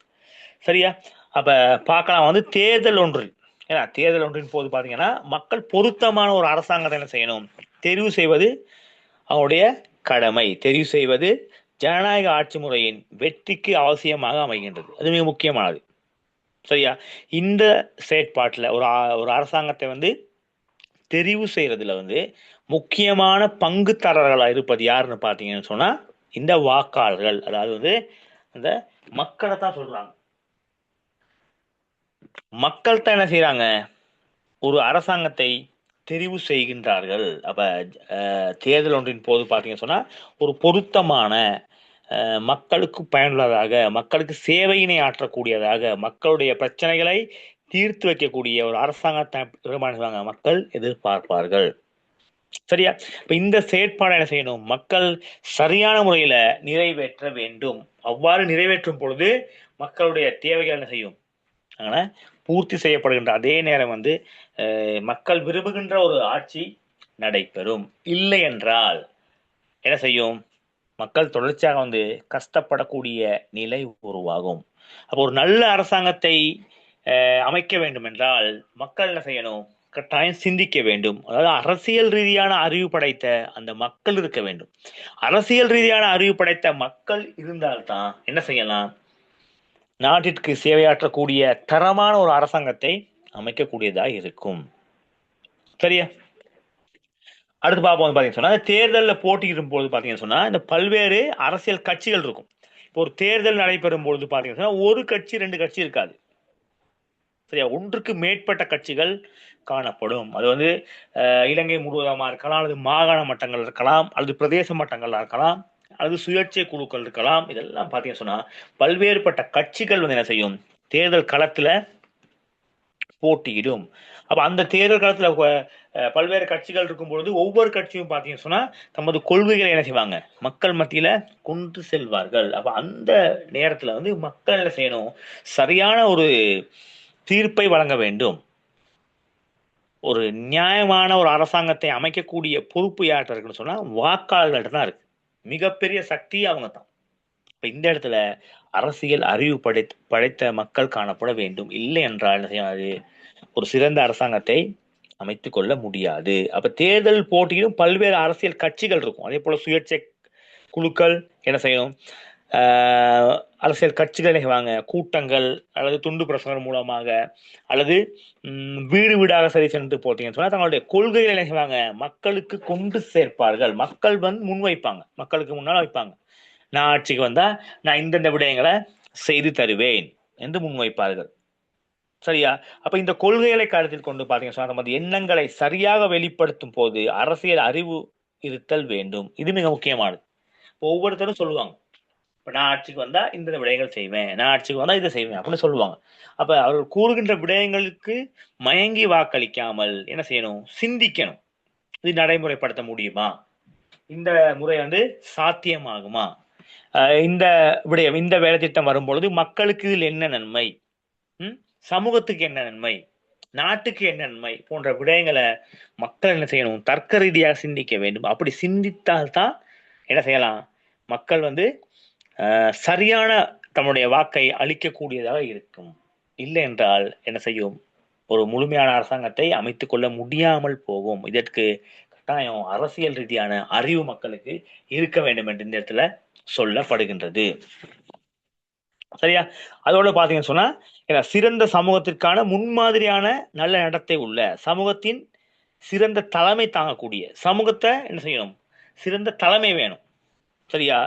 சரியா? அப்ப பார்க்கலாம் தேர்தல் ஒன்றில், ஏன்னா தேர்தல் ஒன்றின் போது பாத்தீங்கன்னா மக்கள் பொருத்தமான ஒரு அரசாங்கத்தை என்ன செய்யணும், தெரிவு செய்வது அவருடைய கடமை. தெரிவு செய்வது ஜனநாயக ஆட்சி முறையின் வெற்றிக்கு அவசியமாக அமைகின்றது. அது மிக முக்கியமானது. சரியா? இந்த செயற்பாட்டுல ஒரு அரசாங்கத்தை தெரிவு செய்யறதுல முக்கியமான பங்குதாரர்களா இருப்பது யாருன்னு பாத்தீங்கன்னு சொன்னா இந்த வாக்காளர்கள், அதாவது அந்த மக்களை தான் சொல்றாங்க. மக்கள் தான் என்ன செய்யறாங்க, ஒரு அரசாங்கத்தை தெரிவு செய்கின்றார்கள். அப்ப தேர்தல் ஒன்றின் போது பாத்தீங்கன்னு சொன்னா ஒரு பொருத்தமான மக்களுக்கு பயனுள்ளதாக, மக்களுக்கு சேவையினை ஆற்றக்கூடியதாக, மக்களுடைய பிரச்சனைகளை தீர்த்து வைக்கக்கூடிய ஒரு அரசாங்கத்தை மக்கள் எதிர்பார்ப்பார்கள். சரியா? இப்ப இந்த செயற்பாடு என்ன செய்யணும், மக்கள் சரியான முறையில நிறைவேற்ற வேண்டும். அவ்வாறு நிறைவேற்றும் பொழுது மக்களுடைய தேவைகள் என்ன செய்யும், பூர்த்தி செய்யப்படுகின்ற அதே நேரம் மக்கள் விரும்புகின்ற ஒரு ஆட்சி நடைபெறும். இல்லை என்றால் என்ன செய்யும், மக்கள் தொடர்ச்சியாக கஷ்டப்படக்கூடிய நிலை உருவாகும். அப்போ ஒரு நல்ல அரசாங்கத்தை அமைக்க வேண்டும் என்றால் மக்கள் என்ன செய்யணும், கட்டாயம் சிந்திக்க வேண்டும். அதாவது அரசியல் ரீதியான அறிவு படைத்த அந்த மக்கள் இருக்க வேண்டும். அரசியல் ரீதியான அறிவு படைத்த மக்கள் இருந்தால்தான் என்ன செய்யலாம், நாட்டிற்கு சேவையாற்றக்கூடிய தரமான ஒரு அரசாங்கத்தை அமைக்கக்கூடியதா இருக்கும். சரியா? அடுத்து பார்ப்போம் பாத்தீங்கன்னு சொன்னா தேர்தலில் போட்டியிடும் போது பாத்தீங்கன்னு சொன்னா இந்த பல்வேறு அரசியல் கட்சிகள் இருக்கும். இப்போ ஒரு தேர்தல் நடைபெறும் பொழுது பாத்தீங்கன்னா ஒரு கட்சி 2 கட்சி இருக்காது. சரியா? ஒன்றுக்கு மேற்பட்ட கட்சிகள் காணப்படும். அது இலங்கை முழுவதுமா இருக்கலாம், அல்லது மாகாண மட்டங்கள் இருக்கலாம், அல்லது பிரதேச மட்டங்கள்ல இருக்கலாம், அல்லது சுயேட்சை குழுக்கள் இருக்கலாம். இதெல்லாம் பாத்தீங்கன்னு சொன்னா பல்வேறுபட்ட கட்சிகள் என்ன செய்யும், தேர்தல் களத்துல போட்டியிடும். அப்ப அந்த தேர்தல் காலத்துல பல்வேறு கட்சிகள் இருக்கும் பொழுது ஒவ்வொரு கட்சியும் பாத்தீங்கன்னு சொன்னா தமது கொள்கைகளை என்ன செய்வாங்க, மக்கள் மத்தியில கொண்டு செல்வார்கள். அப்ப அந்த நேரத்துல வந்து மக்கள் என்ன செய்யணும், சரியான ஒரு தீர்ப்பை வழங்க வேண்டும். ஒரு நியாயமான ஒரு அரசாங்கத்தை அமைக்கக்கூடிய பொறுப்பு யார்கிட்ட இருக்குன்னு சொன்னா வாக்காளர்கள்ட்ட தான் இருக்கு. மிகப்பெரிய சக்தி அவங்க தான். இப்ப இந்த இடத்துல அரசியல் அறிவு படைத்த மக்கள் காணப்பட வேண்டும். இல்லை என்றால் என்ன செய்யாது, ஒரு சிறந்த அரசாங்கத்தை அமைத்துக் கொள்ள முடியாது. அப்ப தேர்தல் போட்டியிலும் பல்வேறு அரசியல் கட்சிகள் இருக்கும். அதே போல சுயேட்சை குழுக்கள் என்ன செய்யும், அரசியல் கட்சிகள் என்ன செய்வாங்க, கூட்டங்கள் அல்லது துண்டு பிரசுரம் மூலமாக அல்லது வீடு வீடாக சரி சென்று போட்டீங்கன்னு சொன்னா தங்களுடைய கொள்கைகளை என்ன செய்வாங்க, மக்களுக்கு கொண்டு சேர்ப்பார்கள். மக்கள் வந்து முன்வைப்பாங்க, மக்களுக்கு முன்னால் வைப்பாங்க. நான் ஆட்சிக்கு வந்தா நான் இந்தந்த விடயங்களை செய்து தருவேன் என்று முன்வைப்பார்கள். சரியா? அப்ப இந்த கொள்கைகளை கருத்தில் கொண்டு பாத்தீங்கன்னா நமது எண்ணங்களை சரியாக வெளிப்படுத்தும் போது அரசியல் அறிவு இருத்தல் வேண்டும். இது மிக முக்கியமானது. ஒவ்வொருத்தரும் சொல்லுவாங்க, இப்ப நான் ஆட்சிக்கு வந்தா இந்த விடயங்கள் செய்வேன், நான் ஆட்சிக்கு வந்தா இதை செய்வேன் அப்படின்னு சொல்லுவாங்க. அப்ப அவர்கள் கூறுகின்ற விடயங்களுக்கு மயங்கி வாக்களிக்காமல் என்ன செய்யணும், சிந்திக்கணும். இது நடைமுறைப்படுத்த முடியுமா, இந்த முறை வந்து சாத்தியமாகுமா, இந்த விடயம் இந்த வேலை திட்டம் வரும்பொழுது மக்களுக்கு இதில் என்ன நன்மை, சமூகத்துக்கு என்ன நன்மை, நாட்டுக்கு என்ன நன்மை போன்ற விடயங்களை மக்கள் என்ன செய்யணும், தர்க்க ரீதியாக சிந்திக்க வேண்டும். அப்படி சிந்தித்தால்தான் என்ன செய்யலாம், மக்கள் வந்து சரியான தன்னுடைய வாக்கை அளிக்கக்கூடியதாக இருக்கும். இல்லை என்றால் என்ன செய்யும், ஒரு முழுமையான அரசாங்கத்தை அமைத்துக் கொள்ள முடியாமல் போகும். இதற்கு கட்டாயம் அரசியல் ரீதியான அறிவு மக்களுக்கு இருக்க வேண்டும் என்று இந்த இடத்துல சொல்லப்படுகின்றது. சரியா? அதோட பாத்தீங்கன்னு சொன்னா சிறந்த சமூகத்திற்கான முன்மாதிரியான நல்ல நடத்தை உள்ள சமூகத்தின் சிறந்த தலைமை தாங்கக்கூடிய சமூகத்தை என்ன செய்யணும், சிறந்த தலைமை வேணும். சரியா?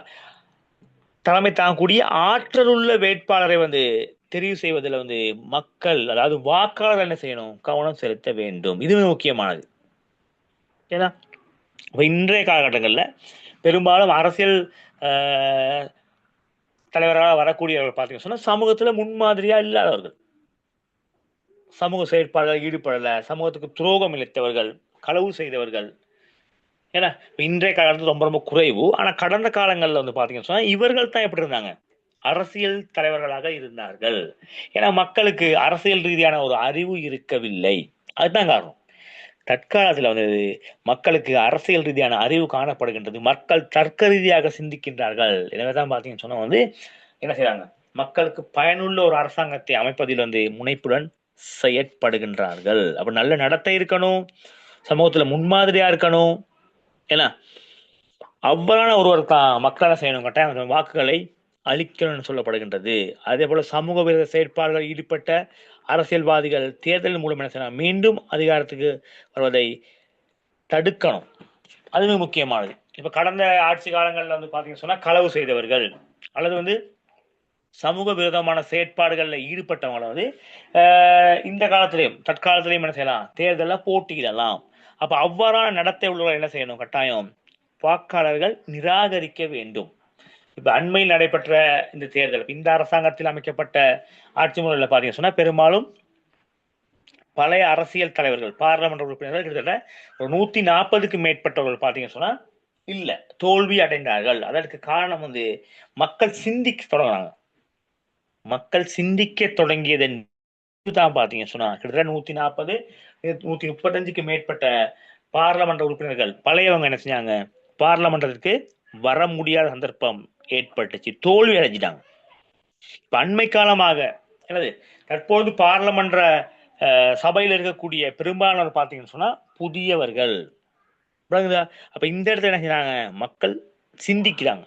தலைமை தாங்கக்கூடிய ஆற்றல் உள்ள வேட்பாளரை வந்து தெரிவு செய்வதில் வந்து மக்கள், அதாவது வாக்காளர் என்ன செய்யணும், கவனம் செலுத்த வேண்டும். இது முக்கியமானது. ஏன்னா இன்றைய காலகட்டங்களில் பெரும்பாலும் அரசியல் தலைவராக வரக்கூடியவர்கள் பார்த்தீங்கன்னு சொன்னா சமூகத்துல முன்மாதிரியா இல்லாதவர்கள், சமூக செயற்பாடுகள் ஈடுபடல, சமூகத்துக்கு துரோகம் இழைத்தவர்கள், களவு செய்தவர்கள். ஏன்னா இன்றைய காலத்துல ரொம்ப ரொம்ப குறைவு. ஆனா கடந்த காலங்கள்ல வந்து பாத்தீங்கன்னு சொன்னா இவர்கள் தான் எப்படி இருந்தாங்க, அரசியல் தலைவர்களாக இருந்தார்கள். ஏன்னா மக்களுக்கு அரசியல் ரீதியான ஒரு அறிவு இருக்கவில்லை. அதுதான் காரணம். தற்காலத்துல வந்து மக்களுக்கு அரசியல் ரீதியான அறிவு காணப்படுகின்றது. மக்கள் தர்க்க ரீதியாக சிந்திக்கின்றார்கள். எனவேதான் பாத்தீங்கன்னு சொன்னா வந்து என்ன செய்யறாங்க, மக்களுக்கு பயனுள்ள ஒரு அரசாங்கத்தை அமைப்பதில் வந்து முனைப்புடன் செயற்படுகின்றார்கள். அப்ப நல்ல நடத்தை இருக்கணும், சமூகத்துல முன்மாதிரியா இருக்கணும். ஏன்னா அவ்வாறான ஒருவர் மக்களால் செய்யணும், கட்டாயம் வாக்குகளை அளிக்கணும்னு சொல்லப்படுகின்றது. அதே போல சமூக விரோத செயற்பாடுகளில் ஈடுபட்ட அரசியல்வாதிகள் தேர்தல் மூலம் என்ன செய்யணும், மீண்டும் அதிகாரத்துக்கு வருவதை தடுக்கணும். அது மிக முக்கியமானது. இப்ப கடந்த ஆட்சி காலங்கள்ல வந்து பாத்தீங்கன்னு சொன்னா களவு செய்தவர்கள் அல்லது வந்து சமூக விரோதமான செயற்பாடுகள்ல ஈடுபட்டவங்களை வந்து இந்த காலத்திலையும் தற்காலத்திலையும் என்ன செய்யலாம், தேர்தலில் போட்டியிடலாம். அப்ப அவ்வாறான நடத்தை உள்ளவர்கள் என்ன செய்யணும், கட்டாயம் வாக்காளர்கள் நிராகரிக்க வேண்டும். இப்ப அண்மையில் நடைபெற்ற இந்த தேர்தல், இந்த அரசாங்கத்தில் அமைக்கப்பட்ட ஆட்சி முறையில் பாத்தீங்கன்னா சொன்னா பெரும்பாலும் பழைய அரசியல் தலைவர்கள், பாராளுமன்ற உறுப்பினர்கள் கிட்டத்தட்ட ஒரு 140க்கு மேற்பட்டவர்கள் பாத்தீங்கன்னு சொன்னா இல்ல, தோல்வி அடைந்தார்கள். அதற்கு காரணம் வந்து மக்கள் சிந்திக்க தொடங்கினாங்க. மக்கள் சிந்திக்க தொடங்கியதன் தான் பாத்தீங்க சொன்னா கிட்டத்தட்ட 140 135க்கு மேற்பட்ட பாராளுமன்ற உறுப்பினர்கள் பழையவங்க என்ன செஞ்சாங்க, பாராளுமன்றத்திற்கு வர முடியாத சந்தர்ப்பம் ஏற்பட்டுச்சு, தோல்வி அடைஞ்சிட்டாங்க. இப்ப அண்மை காலமாக என்னது, தற்போது பாராளுமன்ற சபையில் இருக்கக்கூடிய பெரும்பாலானவர் பாத்தீங்கன்னு சொன்னா புதியவர்கள். அப்ப இந்த இடத்துல என்ன செய்யறாங்க, மக்கள் சிந்திக்கிறாங்க.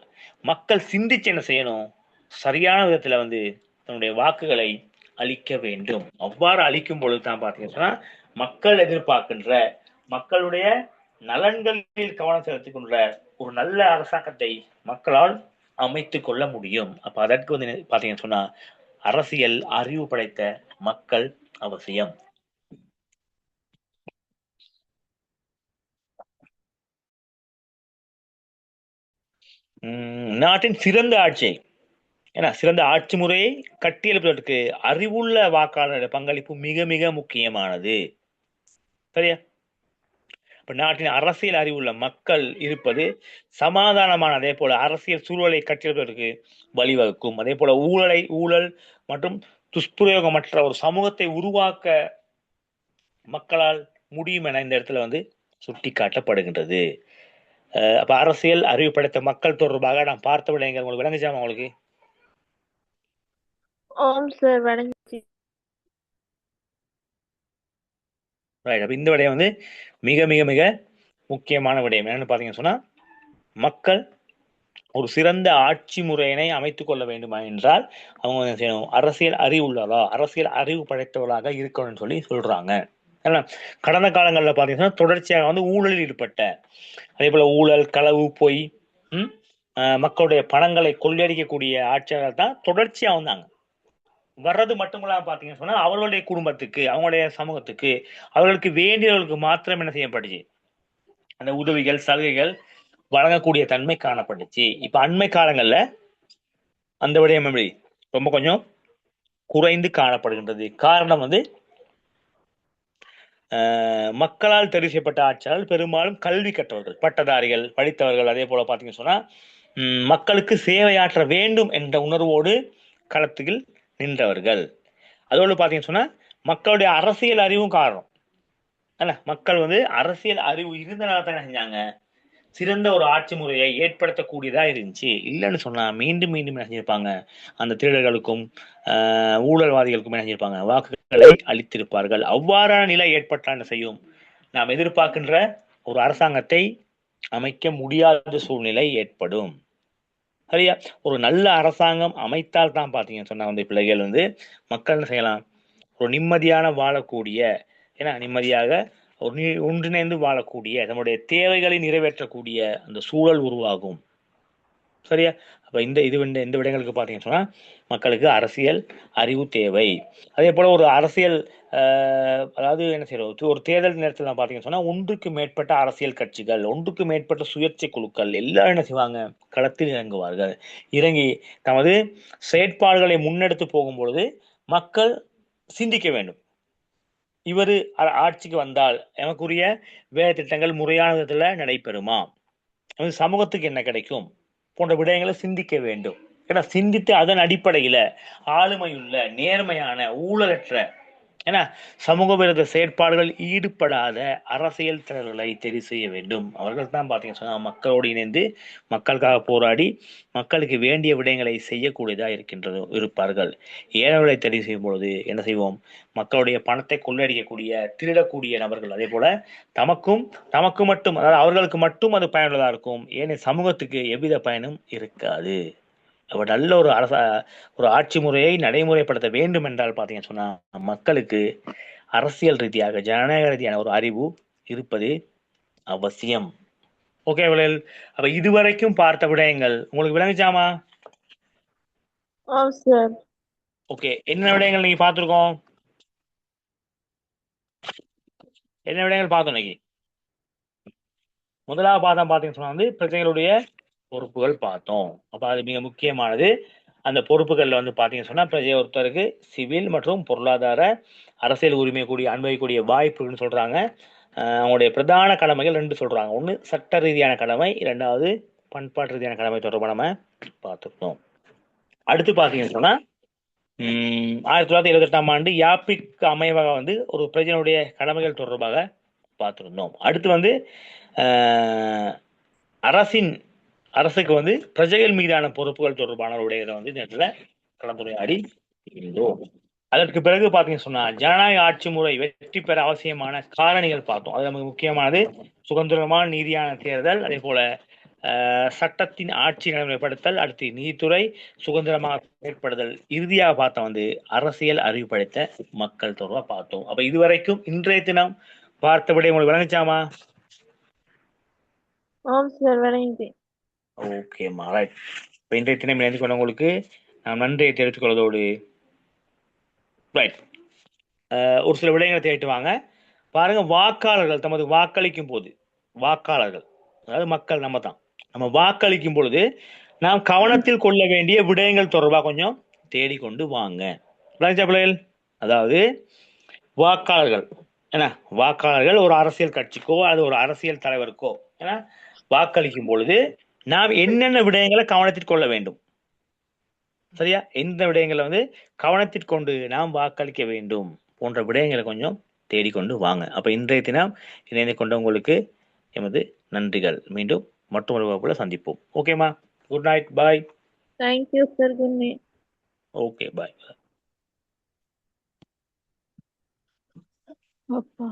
மக்கள் சிந்திச்சு என்ன செய்யணும், சரியான விதத்துல வந்து தன்னுடைய வாக்குகளை அளிக்க வேண்டும். அவ்வாறு அளிக்கும் பொழுது தான் பாத்தீங்கன்னா மக்கள் எதிர்பார்க்கின்ற, மக்களுடைய நலன்களில் கவனம் செலுத்துகின்ற ஒரு நல்ல அரசாங்கத்தை மக்களால் அமைத்துக் கொள்ள முடியும். அப்ப அதற்கு வந்து பாத்தீங்கன்னு சொன்னா அரசியல் அறிவு படைத்த மக்கள் அவசியம். நாட்டின் சிறந்த ஆட்சியை ஏன்னா சிறந்த ஆட்சி முறையை கட்டியெழுப்பதற்கு அறிவுள்ள வாக்காளருடைய பங்களிப்பு மிக மிக முக்கியமானது. சரியா? இப்ப நாட்டின் அரசியல் அறிவுள்ள மக்கள் இருப்பது சமாதானமான, அதே போல அரசியல் சூழலை கட்டியெழுப்பதற்கு வழிவகுக்கும். அதே போல ஊழல் மற்றும் துஷ்பிரயோகமற்ற ஒரு சமூகத்தை உருவாக்க மக்களால் முடியும் என இந்த இடத்துல வந்து சுட்டி காட்டப்படுகின்றது. அப்ப அரசியல் அறிவு படைத்த மக்கள் தொடர்பாக நான் பார்த்த விடயங்கள் உங்களுக்கு விளங்குச்சாமா உங்களுக்கு? ஆம் சார், விளங்குச்சு. ரைட். அப்ப இந்த விடயம் வந்து மிக மிக மிக முக்கியமான விடயம். என்னன்னு பாத்தீங்கன்னு சொன்னா, மக்கள் ஒரு சிறந்த ஆட்சி முறையினை அமைத்துக் கொள்ள வேண்டுமா என்றால் அவங்க என்ன செய்யணும்? அரசியல் அறிவு உள்ளதா, அரசியல் அறிவு படைத்தவர்களாக இருக்கணும்னு சொல்லி சொல்றாங்க. ஏன்னா கடந்த காலங்களில் பார்த்தீங்கன்னா தொடர்ச்சியாக வந்து ஊழலில் ஈடுபட்ட, அதே போல ஊழல், களவு, பொய், மக்களுடைய பணங்களை கொள்ளையடிக்கக்கூடிய ஆட்சியாளர்கள் தான் தொடர்ச்சியா வந்தாங்க. வர்றது மட்டுமில்லாம பாத்தீங்கன்னு சொன்னா அவர்களுடைய குடும்பத்துக்கு, அவங்களுடைய சமூகத்துக்கு, அவர்களுக்கு வேண்டியவர்களுக்கு மாத்திரம் என்ன செய்யப்பட்டுச்சு? அந்த உதவிகள், சலுகைகள் வழங்கக்கூடிய தன்மை காணப்பட்டுச்சு. இப்ப அண்மை காலங்கள்ல அந்த விடயம் எப்படி ரொம்ப கொஞ்சம் குறைந்து காணப்படுகின்றது. காரணம் வந்து மக்களால் தெரிவு செய்யப்பட்ட ஆட்சியாளர்கள் பெரும்பாலும் கல்வி கற்றவர்கள், பட்டதாரிகள், படித்தவர்கள். அதே போல பாத்தீங்கன்னு சொன்னா மக்களுக்கு சேவையாற்ற வேண்டும் என்ற உணர்வோடு களத்தில் நின்றவர்கள். அதோடு பாத்தீங்கன்னு சொன்னா மக்களுடைய அரசியல் அறிவும் காரணம். அல்ல, மக்கள் வந்து அரசியல் அறிவு இருந்தனால தான் என்ன செஞ்சாங்க? சிறந்த ஒரு ஆட்சி முறையை ஏற்படுத்தக்கூடியதா இருந்துச்சு. இல்லைன்னு சொன்னா மீண்டும் மீண்டும் என்ன செஞ்சிருப்பாங்க? அந்த திருடர்களுக்கும் ஊழல்வாதிகளுக்கும் என்ன செஞ்சிருப்பாங்க? வாக்குகளை அளித்திருப்பார்கள். அவ்வாறான நிலை ஏற்பட்டால் என்ன செய்யும்? நாம் எதிர்பார்க்கின்ற ஒரு அரசாங்கத்தை அமைக்க முடியாத சூழ்நிலை ஏற்படும். சரியா? ஒரு நல்ல அரசாங்கம் அமைத்தால் தான் பாத்தீங்கன்னு சொன்னா வந்து பிள்ளைகள் வந்து மக்கள் என்ன செய்யலாம்? ஒரு நிம்மதியான வாழக்கூடிய, ஏன்னா நிம்மதியாக ஒன்றிணைந்து வாழக்கூடிய, நம்முடைய தேவைகளை நிறைவேற்றக்கூடிய அந்த சூழல் உருவாகும். சரியா? அப்ப இந்த விடயங்களுக்கு பாத்தீங்கன்னு சொன்னா மக்களுக்கு அரசியல் அறிவு தேவை. அதே போல ஒரு அரசியல் அதாவது என்ன செய்யறது, ஒரு தேர்தல் நேரத்தில் பாத்தீங்கன்னு சொன்னா ஒன்றுக்கு மேற்பட்ட அரசியல் கட்சிகள், ஒன்றுக்கு மேற்பட்ட சுயேட்சை குழுக்கள் எல்லாம் என்ன செய்வாங்க? களத்தில் இறங்குவார்கள். இறங்கி தமது செயற்பாடுகளை முன்னெடுத்து போகும் பொழுது மக்கள் சிந்திக்க வேண்டும். இவர் ஆட்சிக்கு வந்தால் எமக்குரிய வேலை திட்டங்கள் முறையான விதத்துல நடைபெறுமா, சமூகத்துக்கு என்ன கிடைக்கும் போன்ற விடயங்களை சிந்திக்க வேண்டும். ஏன்னா சிந்தித்து அதன் அடிப்படையில ஆளுமையுள்ள, நேர்மையான, ஊழலற்ற, ஏன்னா சமூக விரோத செயற்பாடுகள் ஈடுபடாத அரசியல் தலைவர்களை தெரிவு செய்ய வேண்டும். அவர்கள் தான் பாத்தீங்கன்னா சொன்னா மக்களோடு இணைந்து மக்களுக்காக போராடி மக்களுக்கு வேண்டிய விடயங்களை செய்யக்கூடியதா இருப்பார்கள். ஏழைகளை தெரிவு செய்யும் பொழுது என்ன செய்வோம்? மக்களுடைய பணத்தை கொள்ளையடிக்கக்கூடிய, திருடக்கூடிய நபர்கள், அதே போல தமக்கு மட்டும், அதாவது அவர்களுக்கு மட்டும் அது பயனுள்ளதா இருக்கும். ஏனைய சமூகத்துக்கு எவ்வித பயனும் இருக்காது. அவர் நல்ல ஒரு ஆட்சி முறையை நடைமுறைப்படுத்த வேண்டும் என்றால் பாத்தீங்கன்னு சொன்னா மக்களுக்கு அரசியல் ரீதியாக, ஜனநாயக ரீதியான ஒரு அறிவு இருப்பது அவசியம். ஓகே, அப்ப இதுவரைக்கும் பார்த்த விடயங்கள் உங்களுக்கு விளங்குச்சாமா? சார். ஓகே, என்ன விடயங்கள் நீங்க பார்த்திருக்கோம்? என்ன விடயங்கள் பார்த்தோம் இன்னைக்கு? முதலாவது பாதம் பாத்தீங்கன்னு சொன்னா வந்து பிரஜைகளுடைய பொறுப்புகள் பார்த்தோம். அப்ப அது மிக முக்கியமானது. அந்த பொறுப்புகள்ல வந்து பாத்தீங்கன்னு சொன்னா பிரஜை ஒருத்தருக்கு சிவில் மற்றும் பொருளாதார அரசியல் உரிமை கூடிய அனுபவிக்கக்கூடிய வாய்ப்புகள்னு சொல்றாங்க. அவங்களுடைய பிரதான கடமைகள் 2 சொல்றாங்க. ஒண்ணு சட்ட ரீதியான கடமை, 2வது பண்பாட்டு ரீதியான கடமை தொடர்பாக நம்ம பார்த்துருக்கோம். அடுத்து பாத்தீங்கன்னு சொன்னா 1978ஆம் ஆண்டு யாப்பிக் அமைவாக வந்து ஒரு பிரஜையினுடைய கடமைகள் தொடர்பாக பார்த்திருந்தோம். அடுத்து வந்து அரசுக்கு வந்து பிரஜைகள் மீதான பொறுப்புகள் தொடர்பான உடையதை வந்து இந்த இடத்துல கலந்துரையாடி இருந்தோம். அதற்கு பிறகு பாத்தீங்கன்னு சொன்னா ஜனநாயக ஆட்சி முறை வெற்றி பெற அவசியமான காரணிகள் பார்த்தோம். அது நமக்கு முக்கியமானது சுதந்திரமான நீதியான தேர்தல், அதே போல சட்டத்தின் ஆட்சி நடைமுறைப்படுத்தல், அடுத்து நீதித்துறை சுதந்திரமாக செயற்படுதல், இறுதியாக பார்த்தோம் வந்து அரசியல் அறிவு படைத்த மக்கள் தொடர்பா பார்த்தோம். அப்ப இதுவரைக்கும் இன்றைய தினம் பார்த்தபடி உங்களுக்கு விளங்குச்சாமா? ஆம் சார், விளங்குது. ஓகேம்மா, ரைட். இப்ப இன்றைய தினம் இணைந்து கொண்டவங்களுக்கு நான் நன்றியை தெரிவித்துக் கொள்வதோடு ரைட் ஒரு சில விடயங்களை தேடிட்டு வாங்க. பாருங்க, வாக்காளர்கள் தமது வாக்களிக்கும் போது, வாக்காளர்கள் அதாவது மக்கள் நம்ம தான், நம்ம வாக்களிக்கும் பொழுது நாம் கவனத்தில் கொள்ள வேண்டிய விடயங்கள் தொடர்பாக கொஞ்சம் தேடிக்கொண்டு வாங்க. விளங்குச்சா பிள்ளைகள்? அதாவது வாக்காளர்கள் என்ன, வாக்காளர்கள் ஒரு அரசியல் கட்சிக்கோ அது ஒரு அரசியல் தலைவருக்கோ ஏன்னா வாக்களிக்கும் பொழுது நாம் என்னென்ன விடயங்களை கவனத்தில் கொள்ள வேண்டும், சரியா? எந்த விடயங்களை வந்து கவனத்திற்கொண்டு நாம் வாக்களிக்க வேண்டும் போன்ற விடயங்களை கொஞ்சம் தேடிக்கொண்டு வாங்க. அப்ப இன்றைய தினம் இணைந்து கொண்ட உங்களுக்கு எமது நன்றிகள். மீண்டும் மற்றொரு வகுப்புல சந்திப்போம். ஓகேமா? Good night, bye. Thank you, sir. Good night. Okay, bye. அப்பா.